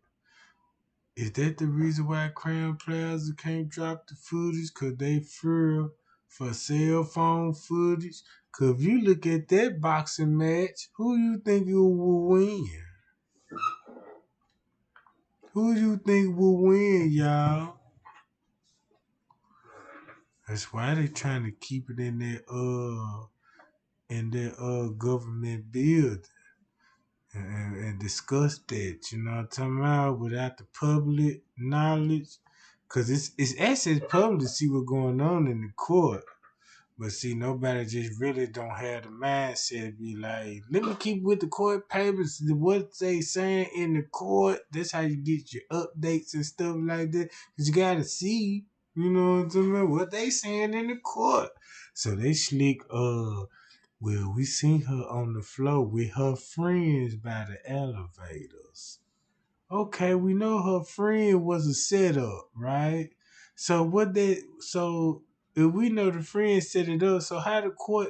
Is that the reason why Crown Plaza can't drop the footage? Cause they fear for cell phone footage? Cause if you look at that boxing match, who you think you will win? Who you think will win, y'all? That's why they trying to keep it in their government building and discuss that. You know what I'm talking about? Without the public knowledge, cause it's actually public to see what's going on in the court. But see, nobody just really don't have the mindset to be like, let me keep with the court papers, what they saying in the court. That's how you get your updates and stuff like that. Cause you gotta see, you know what I'm talking about, what they saying in the court. So they slick, well, we seen her on the floor with her friends by the elevators. Okay, we know her friend was a setup, right? So if we know the friend set it up, so how the court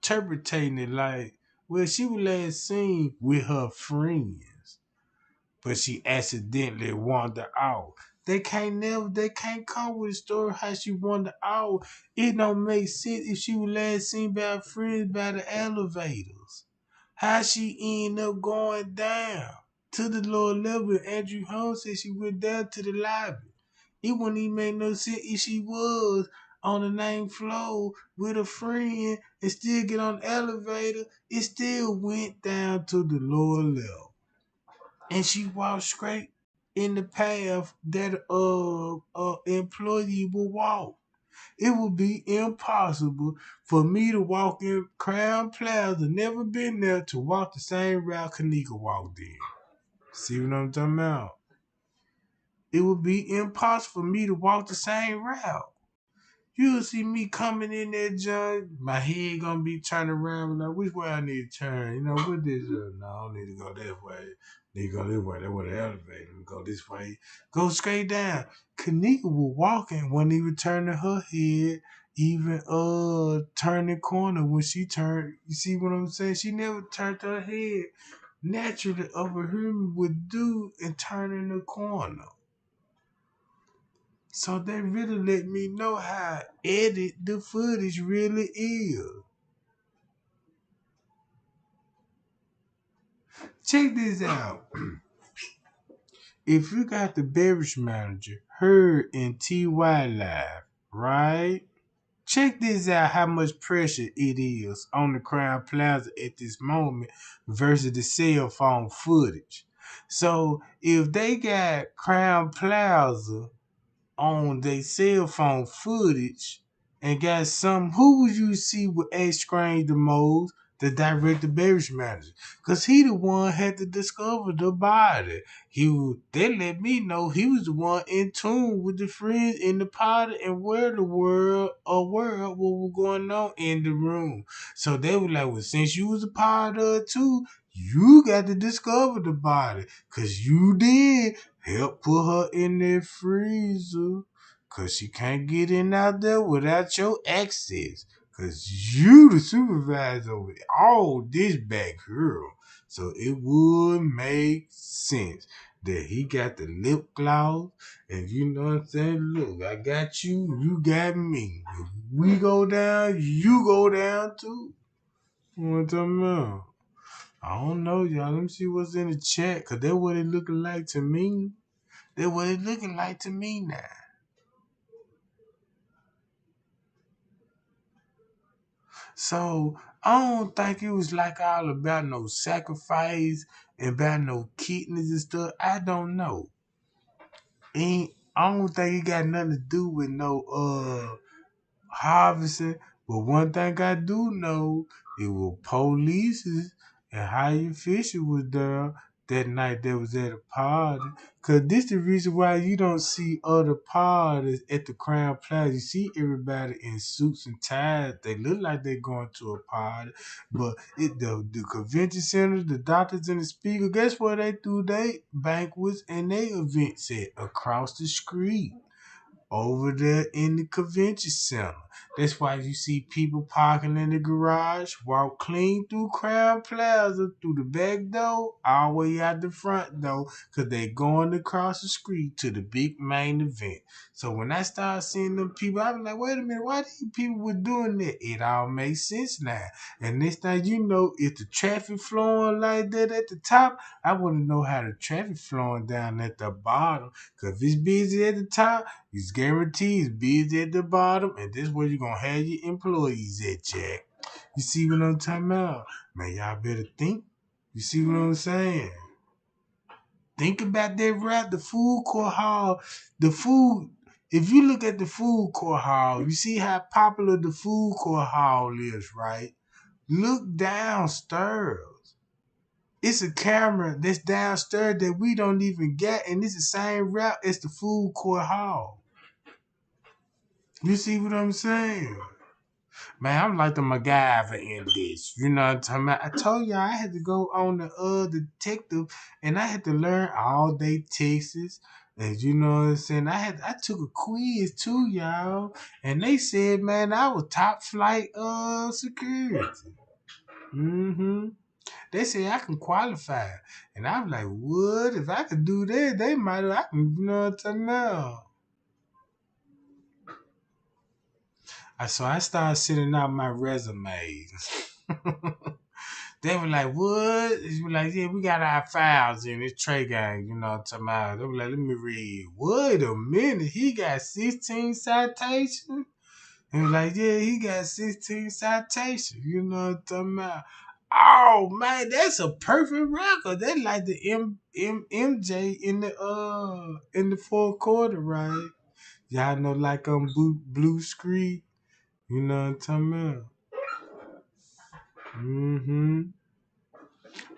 interpreting it like, well, she was last seen with her friends, but she accidentally wandered out. They can't come with a story how she wandered out. It don't make sense if she was last seen by her friends by the elevators. How she end up going down to the lower level? Andrew Holmes said she went down to the lobby. It wouldn't even make no sense if she was on the 9th floor with a friend and still get on the elevator. It still went down to the lower level. And she walked straight in the path that employee will walk. It would be impossible for me to walk in Crown Plaza, never been there, to walk the same route Kenneka walked in. See what I'm talking about? It would be impossible for me to walk the same route. You'll see me coming in there, John. My head gonna be turning around. Like, which way I need to turn? You know, what this? No, I don't need to go that way. Need to go this way. That way the elevator. Go this way. Go straight down. Kenneka was walking when he was turning her head. Even turn the corner when she turned. You see what I'm saying? She never turned her head naturally over human would do and turn in the corner. So they really let me know how edit the footage really is. Check this out. If you got the beverage manager, her and TY live, right? Check this out how much pressure it is on the Crown Plaza at this moment versus the cell phone footage. So if they got Crown Plaza on their cell phone footage and got some, who would you see would exchange the most? The director beverage manager. Cause he the one had to discover the body. They let me know he was the one in tune with the friends in the party and where the world what was going on in the room. So they were like, well, since you was a part of it too, you got to discover the body. Cause you did help put her in that freezer. Cause she can't get in out there without your access. Cause you the supervisor over all this back here. So it would make sense that he got the lip gloss. And you know what I'm saying? Look, I got you, you got me. If we go down, you go down too. What I'm talking about? I don't know, y'all. Let me see what's in the chat. Cause that's what it looking like to me. That's what it looking like to me now. So I don't think it was like all about no sacrifice and about no kidneys and stuff. I don't know. I don't think it got nothing to do with no harvesting. But one thing I do know, it was police and Higher Fisher was there that night that was at a party. Cause this the reason why you don't see other parties at the Crown Plaza. You see everybody in suits and ties. They look like they're going to a party. But the convention center, the doctors and the speaker, guess where they do they banquets and they events at? Across the street over there in the convention center. That's why you see people parking in the garage, walk clean through Crown Plaza, through the back door, all the way out the front door, because they going across the street to the big main event. So when I start seeing them people, I was like, wait a minute, why these people were doing that? It all makes sense now. And next thing you know, if the traffic flowing like that at the top, I want to know how the traffic flowing down at the bottom. Because if it's busy at the top, it's guaranteed it's busy at the bottom, and this is where you're gonna have your employees at, Jack. You see what I'm talking about? Man, y'all better think. You see what I'm saying? Think about that rap, the food court hall, the food. If you look at the food court hall, you see how popular the food court hall is, right? Look downstairs. It's a camera that's downstairs that we don't even get, and it's the same route as the food court hall. You see what I'm saying? Man, I'm like the MacGyver in this. You know what I'm talking about? I told y'all I had to go on the detective and I had to learn all day Texas. And you know what I'm saying? I took a quiz too, y'all. And they said, man, I was top flight security. Mm-hmm. They said I can qualify. And I was like, what? If I could do that, they might have, I can, you know what I'm talking about? So I started sending out my resumes. They were like, what? They were like, yeah, we got our files in this Trey gang, you know what I'm talking about. They were like, let me read. Wait a minute, he got 16 citations? And was like, yeah, he got 16 citations, you know what I'm talking about. Oh man, that's a perfect record. That's like the MJ in the fourth quarter, right? Y'all know like Blue Screen, you know what I'm talking about. Mm-hmm.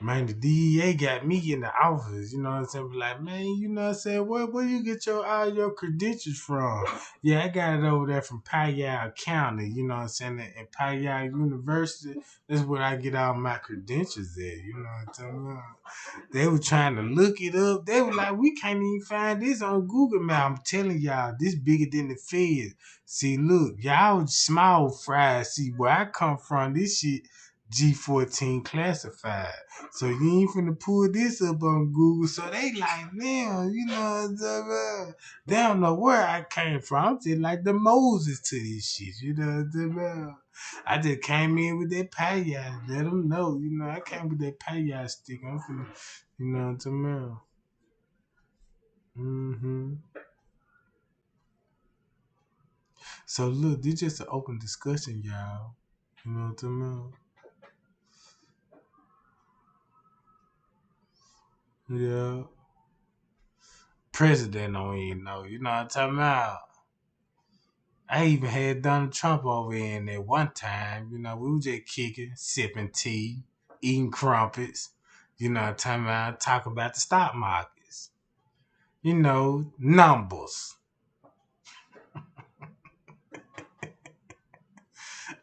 Man, the DEA got me in the office, you know what I'm saying? Be like, man, you know what I'm saying? Where you get all your credentials from? Yeah, I got it over there from Payal County, you know what I'm saying? At Payal University, that's where I get all my credentials at, you know what I'm talking about? They were trying to look it up. They were like, we can't even find this on Google Map. I'm telling y'all, this bigger than the Feds. See, look, y'all small fries. See, where I come from, this shit G14 classified. So you ain't finna pull this up on Google. So they like, damn, you know what I'm talking about? They don't know where I came from. I'm just like the Moses to this shit. You know what I'm talking about? I just came in with that payas. Let them know, you know, I came with that payas stick. I'm finna, you know what I'm talking about? Mm-hmm. So look, this just an open discussion, y'all. You know what I'm talking about? Yeah. President don't even know. You know what I'm talking about? I even had Donald Trump over in there one time. You know, we were just kicking, sipping tea, eating crumpets. You know what I'm talking about? Talk about the stock markets. You know, numbers.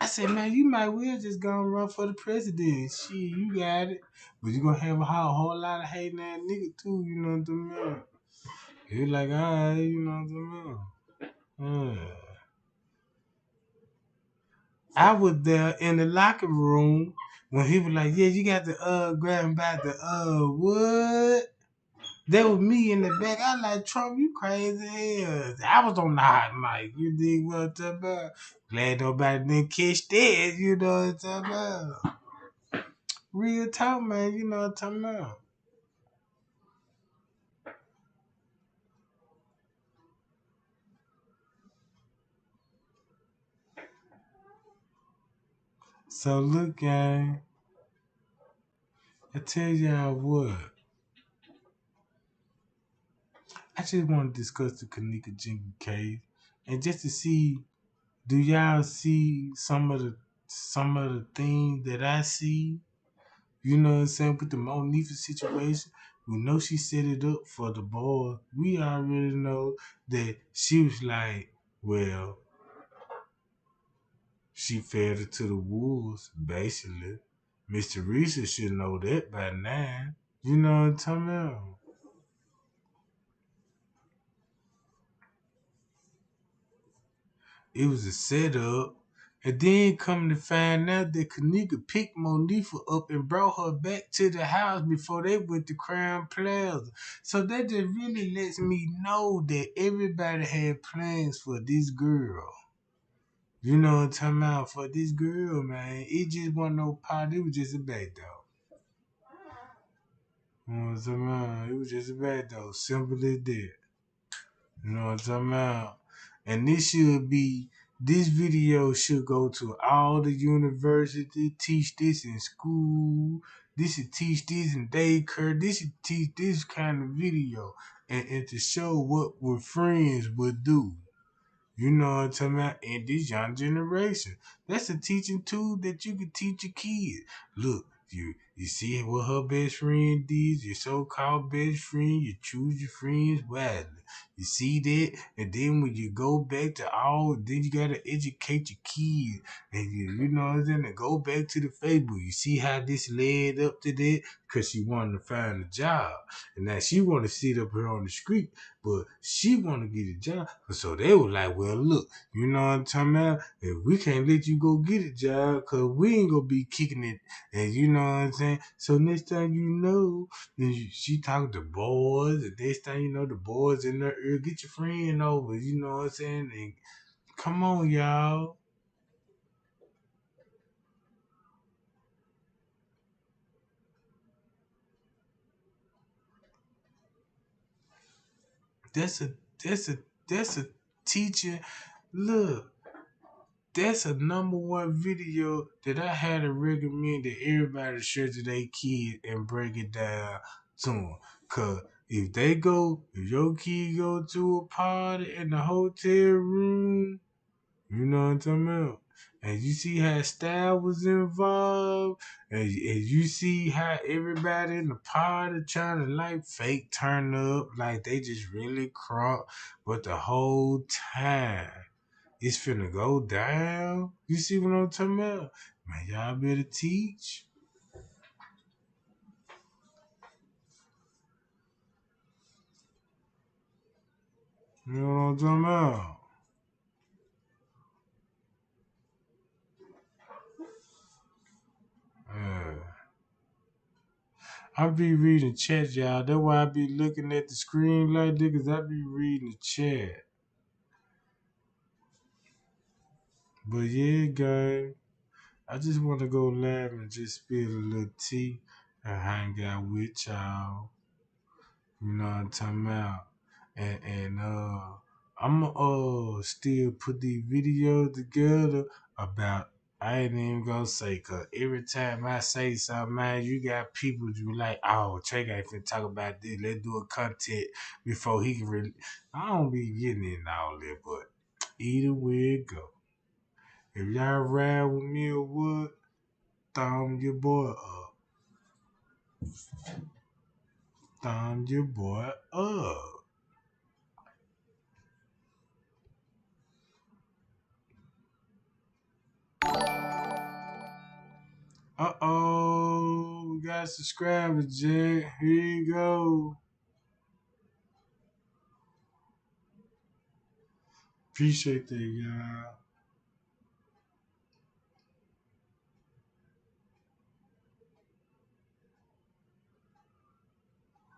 I said, man, you might well just go and run for the president. Shit, you got it. But you gonna have a whole lot of hating ass nigga too, you know what I'm talking about? He like, alright, you know what I'm talking about? I was there in the locker room when he was like, yeah, you got to grab him by the what? That was me in the back. I like, Trump, you crazy hell. I was on the hot mic. You dig what I'm talking about? Glad nobody didn't catch that. You know what I'm talking about? Real talk, man. You know what I'm talking about? So look, gang. I tell y'all what. I just want to discuss the Kenneka Jenkins case. And just to see, do y'all see some of the things that I see? You know what I'm saying? With the Monifa situation, we know she set it up for the boy. We already know that she was like, well, she fed it to the wolves, basically. Mr. Reese should know that by now. You know what I'm talking about? It was a setup. And then come to find out that Kenneka picked Monifa up and brought her back to the house before they went to Crown Plaza. So that just really lets me know that everybody had plans for this girl. You know what I'm talking about? For this girl, man. It just wasn't no part. It was just a back door. You know what I'm talking about? It was just a back door. Simple as that. You know what I'm talking about? And this video should go to all the university, teach this in school. This should teach this in daycare. This should teach this kind of video. And to show what friends would do. You know what I'm talking about? In this young generation. That's a teaching tool that you can teach your kids. Look, you see what her best friend did, your so-called best friend, you choose your friends wisely. You see that? And then when you go back to then you gotta educate your kids. And you know what I'm saying? And go back to the Facebook. You see how this led up to that? Because she wanted to find a job. And now she want to sit up here on the street, but she want to get a job. So they were like, well, look, you know what I'm talking about? If we can't let you go get a job, because we ain't going to be kicking it. And you know what I'm saying? So next time you know, she talking to boys. And next time you know, the boys in her ear, get your friend over. You know what I'm saying? And come on, y'all. That's a, that's a, that's a teacher. Look. That's a number one video that I had to recommend that everybody share to their kid and break it down to them. Cause if your kid go to a party in the hotel room, you know what I'm talking about? And you see how style was involved, and you see how everybody in the party trying to like fake turn up, like they just really crunk, but the whole time it's finna go down. You see what I'm talking about? Man, y'all better teach. You know what I'm talking about? I be reading chat, y'all. That's why I be looking at the screen like this, because I be reading the chat. But yeah, guys, I just want to go live and just spill a little tea and hang out with y'all. You know what I'm talking about? And I'm still put the video together about. I ain't even gonna say, cause every time I say something, man, you got people you like, oh, Trey ain't finna talk about this. Let's do a content before he can really. I don't be getting in all that, but either way it go. If y'all ride with me or what, thumb your boy up. Thumb your boy up. We got a subscriber, Jack. Here you go. Appreciate that, y'all.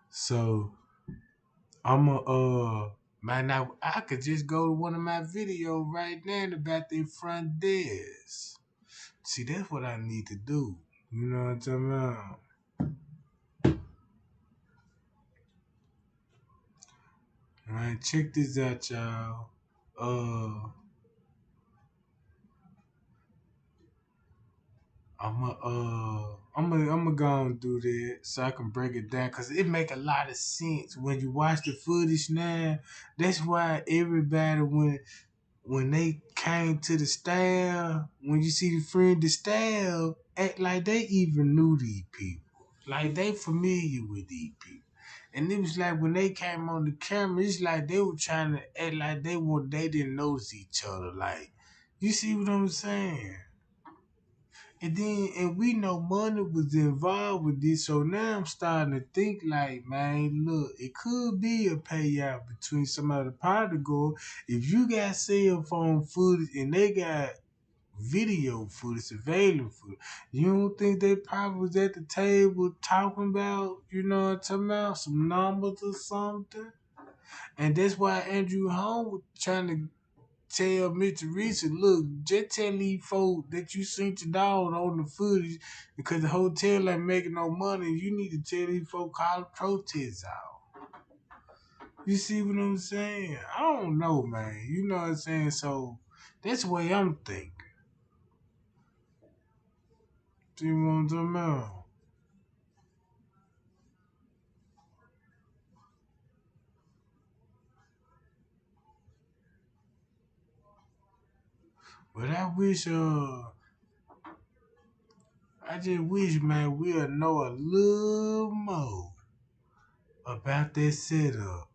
So man, now I could just go to one of my videos right now about their front desk. See, that's what I need to do. You know what I'm talking about? All right, check this out, y'all. Uh, I'm go and do that so I can break it down because it make a lot of sense when you watch the footage now. That's why everybody when they came to the staff, when you see the friend the staff, act like they even knew these people. Like they familiar with these people. And it was like when they came on the camera, it's like they were trying to act like they didn't notice each other. Like, you see what I'm saying? And we know money was involved with this, so now I'm starting to think like, man, look, it could be a payout between some of the prodigal. If you got cell phone footage and they got video footage available, you don't think they probably was at the table talking about, you know what I'm talking about, some numbers or something? And that's why Andrew Holmes was trying to tell Mr. Reese, look, just tell these folks that you seen your dog on the footage because the hotel ain't making no money. You need to tell these folks call the protests out. You see what I'm saying? I don't know, man. You know what I'm saying? So that's the way I'm thinking. See what I'm talking about? But I just wish, man, we'll know a little more about that setup.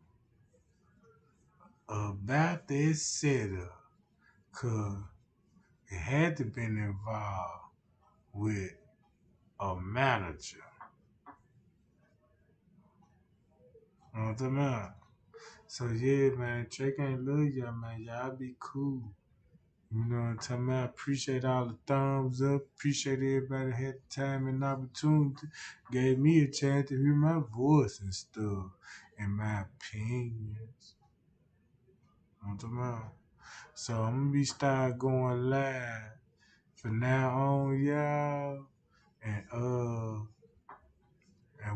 About that setup. Cause it had to been involved with a manager. You know what I'm talking? So yeah, man, Drake ain't love y'all, man. Y'all be cool. You know what I'm talking about? Appreciate all the thumbs up. Appreciate everybody had the time and opportunity. Gave me a chance to hear my voice and stuff. And my opinions. You know what I'm talking about? So I'm gonna be start going live from now on, y'all. And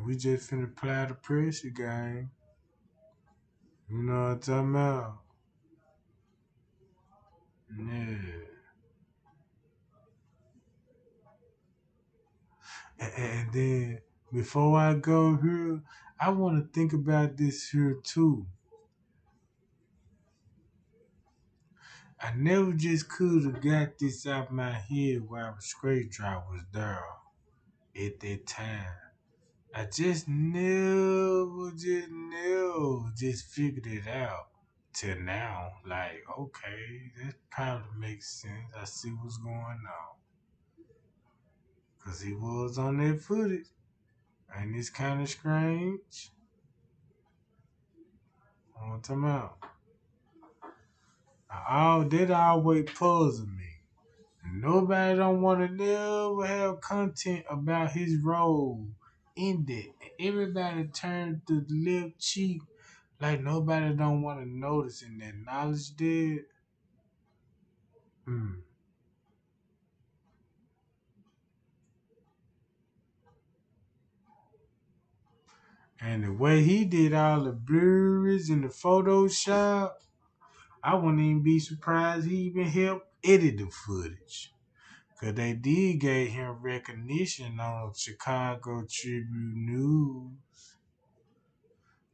we just finna apply the pressure, gang. You know what I'm talking about? Yeah. And then before I go here, I want to think about this here too. I never just could have got this out my head while the straight drop was there at that time. I just figured it out till now. Like, okay, that probably makes sense. I see what's going on. Because he was on that footage. And it's kind of strange. I'm talking about. That always puzzle me. Nobody don't want to never have content about his role index. Everybody turned the left cheek like nobody don't want to notice and acknowledge that. Mm. And the way he did all the blurries and the Photoshop, I wouldn't even be surprised he even helped edit the footage. Cause they did give him recognition on Chicago Tribune News.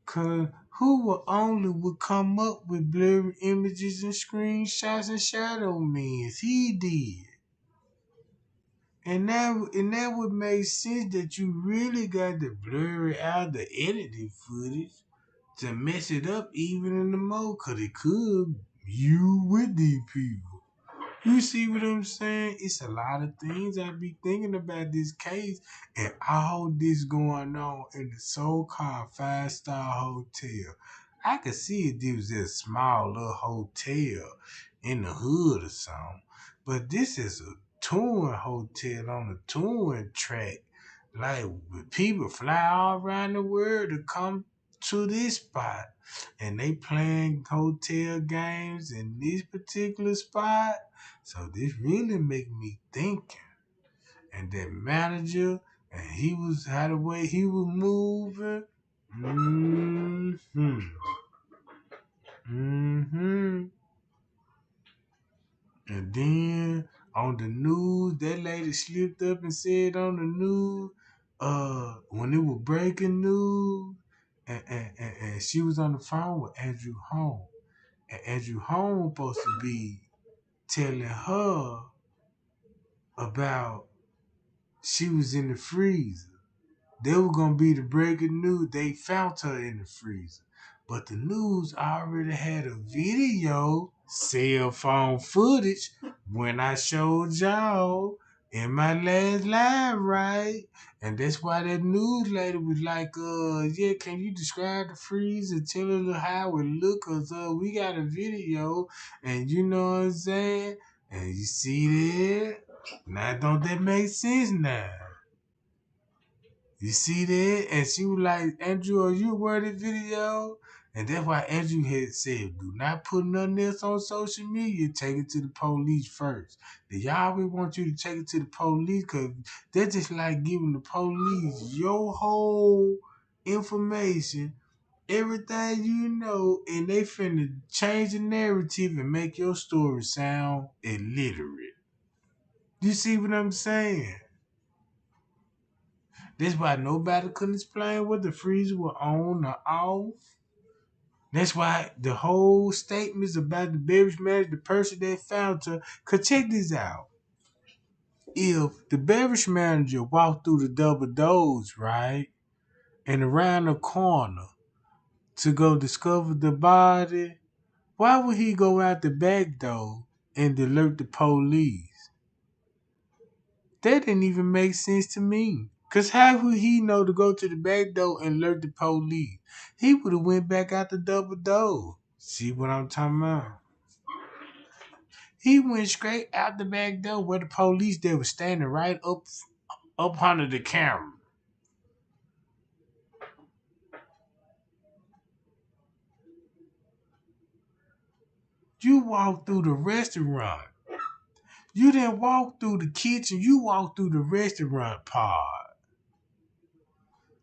Cause would come up with blurry images and screenshots and shadow men? He did. And that would make sense that you really got to blurry out the edited footage to mess it up even in the mode, cause it could you with these people. You see what I'm saying? It's a lot of things I be thinking about this case and all this going on in the so-called five-star hotel. I could see if this was a small little hotel in the hood or something, but this is a touring hotel on a touring track. Like people fly all around the world to come to this spot, and they playing hotel games in this particular spot. So this really make me thinking. And that manager, and he was how the way he was moving. Mm-hmm. Mm-hmm. And then on the news, that lady slipped up and said on the news, when it was breaking news, and she was on the phone with Andrew Holmes. And Andrew Holmes supposed to be telling her about she was in the freezer. They were gonna be the breaking news. They found her in the freezer. But the news already had a video, cell phone footage, when I showed y'all in my last live, right? And that's why that news lady was like, yeah, can you describe the freezer? Tell her how it look, cause we got a video, and you know what I'm saying? And you see that? Now don't that make sense now? You see that? And she was like, Andrew, are you aware of this video? And that's why Andrew had said, do not put nothing else on social media. Take it to the police first. They always want you to take it to the police because they're just like giving the police your whole information, everything you know, and they finna change the narrative and make your story sound illiterate. You see what I'm saying? That's why nobody couldn't explain what the freezer was on or off. That's why the whole statements about the beverage manager, the person that found her, could check this out. If the beverage manager walked through the double doors, right, and around the corner to go discover the body, why would he go out the back door and alert the police? That didn't even make sense to me. Cause how would he know to go to the back door and alert the police? He would have went back out the double door. See what I'm talking about? He went straight out the back door where the police they were standing right up under the camera. You walked through the restaurant. You didn't walk through the kitchen. You walked through the restaurant part.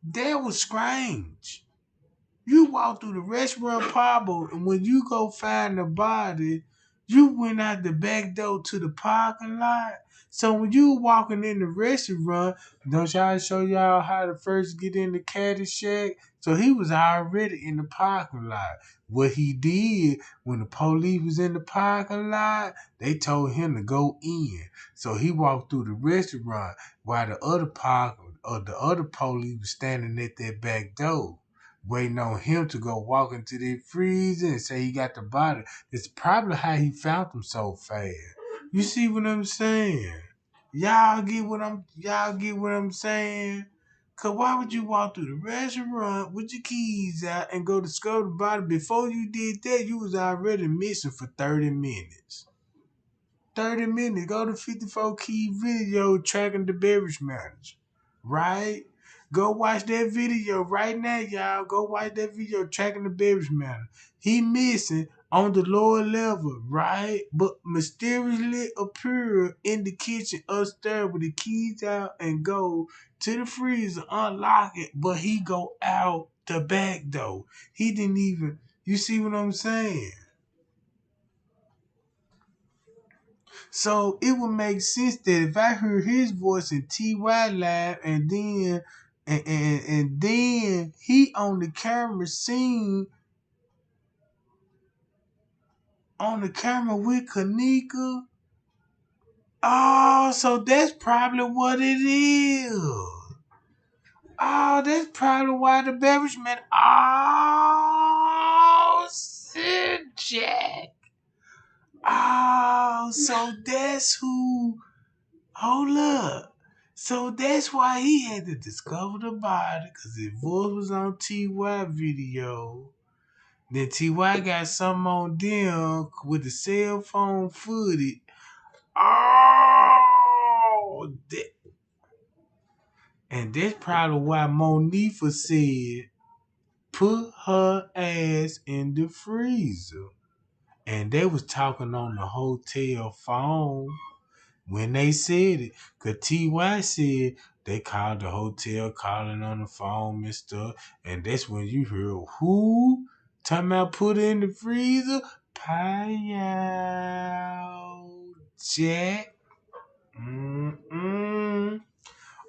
That was strange. You walk through the restaurant parlor, and when you go find the body, you went out the back door to the parking lot. So when you walking in the restaurant, don't y'all show y'all how to first get in the caddy shack? So he was already in the parking lot. What he did when the police was in the parking lot, they told him to go in. So he walked through the restaurant while the other police was standing at that back door waiting on him to go walk into the freezer and say he got the body. It's probably how he found him so fast. You see what I'm saying? Y'all get what I'm saying? Cause why would you walk through the restaurant with your keys out and go discover the body? Before you did that, you was already missing for 30 minutes. 30 minutes. Go to 54 key video tracking the beverage manager. Right? Go watch that video right now, y'all. Go watch that video tracking the beverage matter. He missing on the lower level, right? But mysteriously appear in the kitchen upstairs with the keys out and go to the freezer, unlock it, but he go out the back door. He didn't even, you see what I'm saying? So it would make sense that if I heard his voice in TY live and then he on the camera scene on the camera with Kenneka. Oh, so that's probably what it is. Oh, that's probably why the beverage man. Oh, shit, Jack. Oh, so that's who. Hold up. So that's why he had to discover the body, because his voice was on TY video. Then TY got something on them with the cell phone footage. Oh, and that's probably why Monifa said, put her ass in the freezer. And they was talking on the hotel phone when they said it. Because TY said they called the hotel calling on the phone and stuff. And that's when you heard who? Talking about put it in the freezer? Pie Jack. Mm-mm.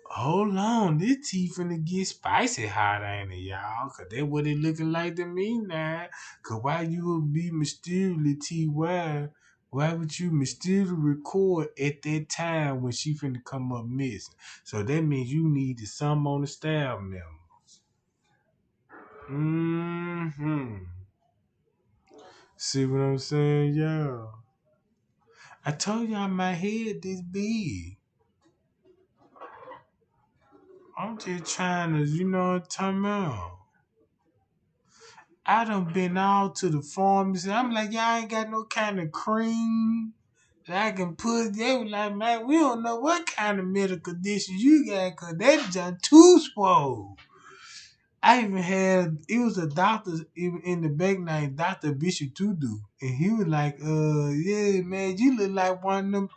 Hold on, this tea finna get spicy hot, ain't it, y'all? Cause that what it looking like to me now. Cause why you would be mysteriously TY? Why would you mysteriously record at that time when she finna come up missing? So that means you needed some on the staff members. Mm-hmm. See what I'm saying, y'all? I told y'all my head this big. I'm just trying to, you know what I'm talking about? I done been out to the pharmacy. I'm like, y'all ain't got no kind of cream that I can put. They was like, man, we don't know what kind of medical conditions you got, cause that just too swole. I even had, it was a doctor even in the back named Dr. Bishop Tudu. And he was like, yeah, man, you look like one of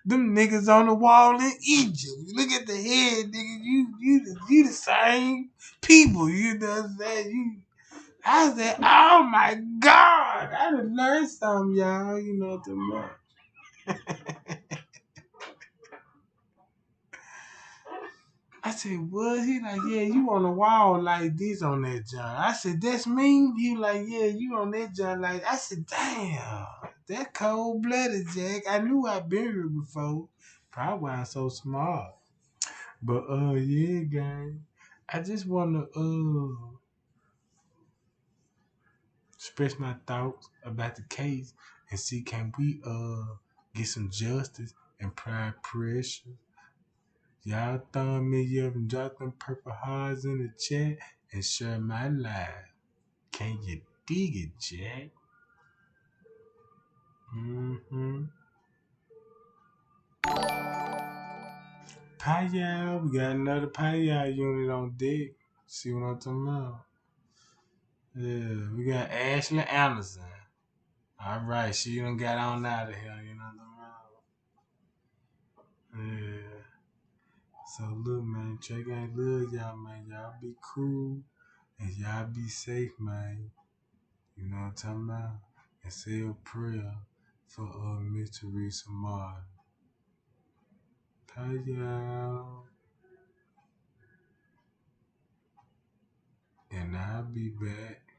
them niggas on the wall in Egypt. Look at the head, nigga. You the same people. You know what I'm saying? I said, oh my God, I done learned something, y'all. You know what I'm about. I said, what? He like, yeah, you on the wall like this on that John. I said, that's me? He like, yeah, you on that John like I said, damn, that cold blooded Jack. I knew I'd been here before. Probably why I'm so smart. But yeah, gang. I just wanna express my thoughts about the case and see can we get some justice and apply pressure. Y'all thumb me up and drop them purple hearts in the chat and share my live. Can you dig it, Jack? Mm-hmm. Payal, we got another Payal unit on deck. See what I'm talking about? Yeah, we got Ashley Anderson. All right, she done got on out of here. You know what I'm talking about? Yeah. So look, man, Trey Gang love y'all, man. Y'all be cool and y'all be safe, man. You know what I'm talking about? And say a prayer for Miss Teresa Martin. Bye, y'all. And I'll be back.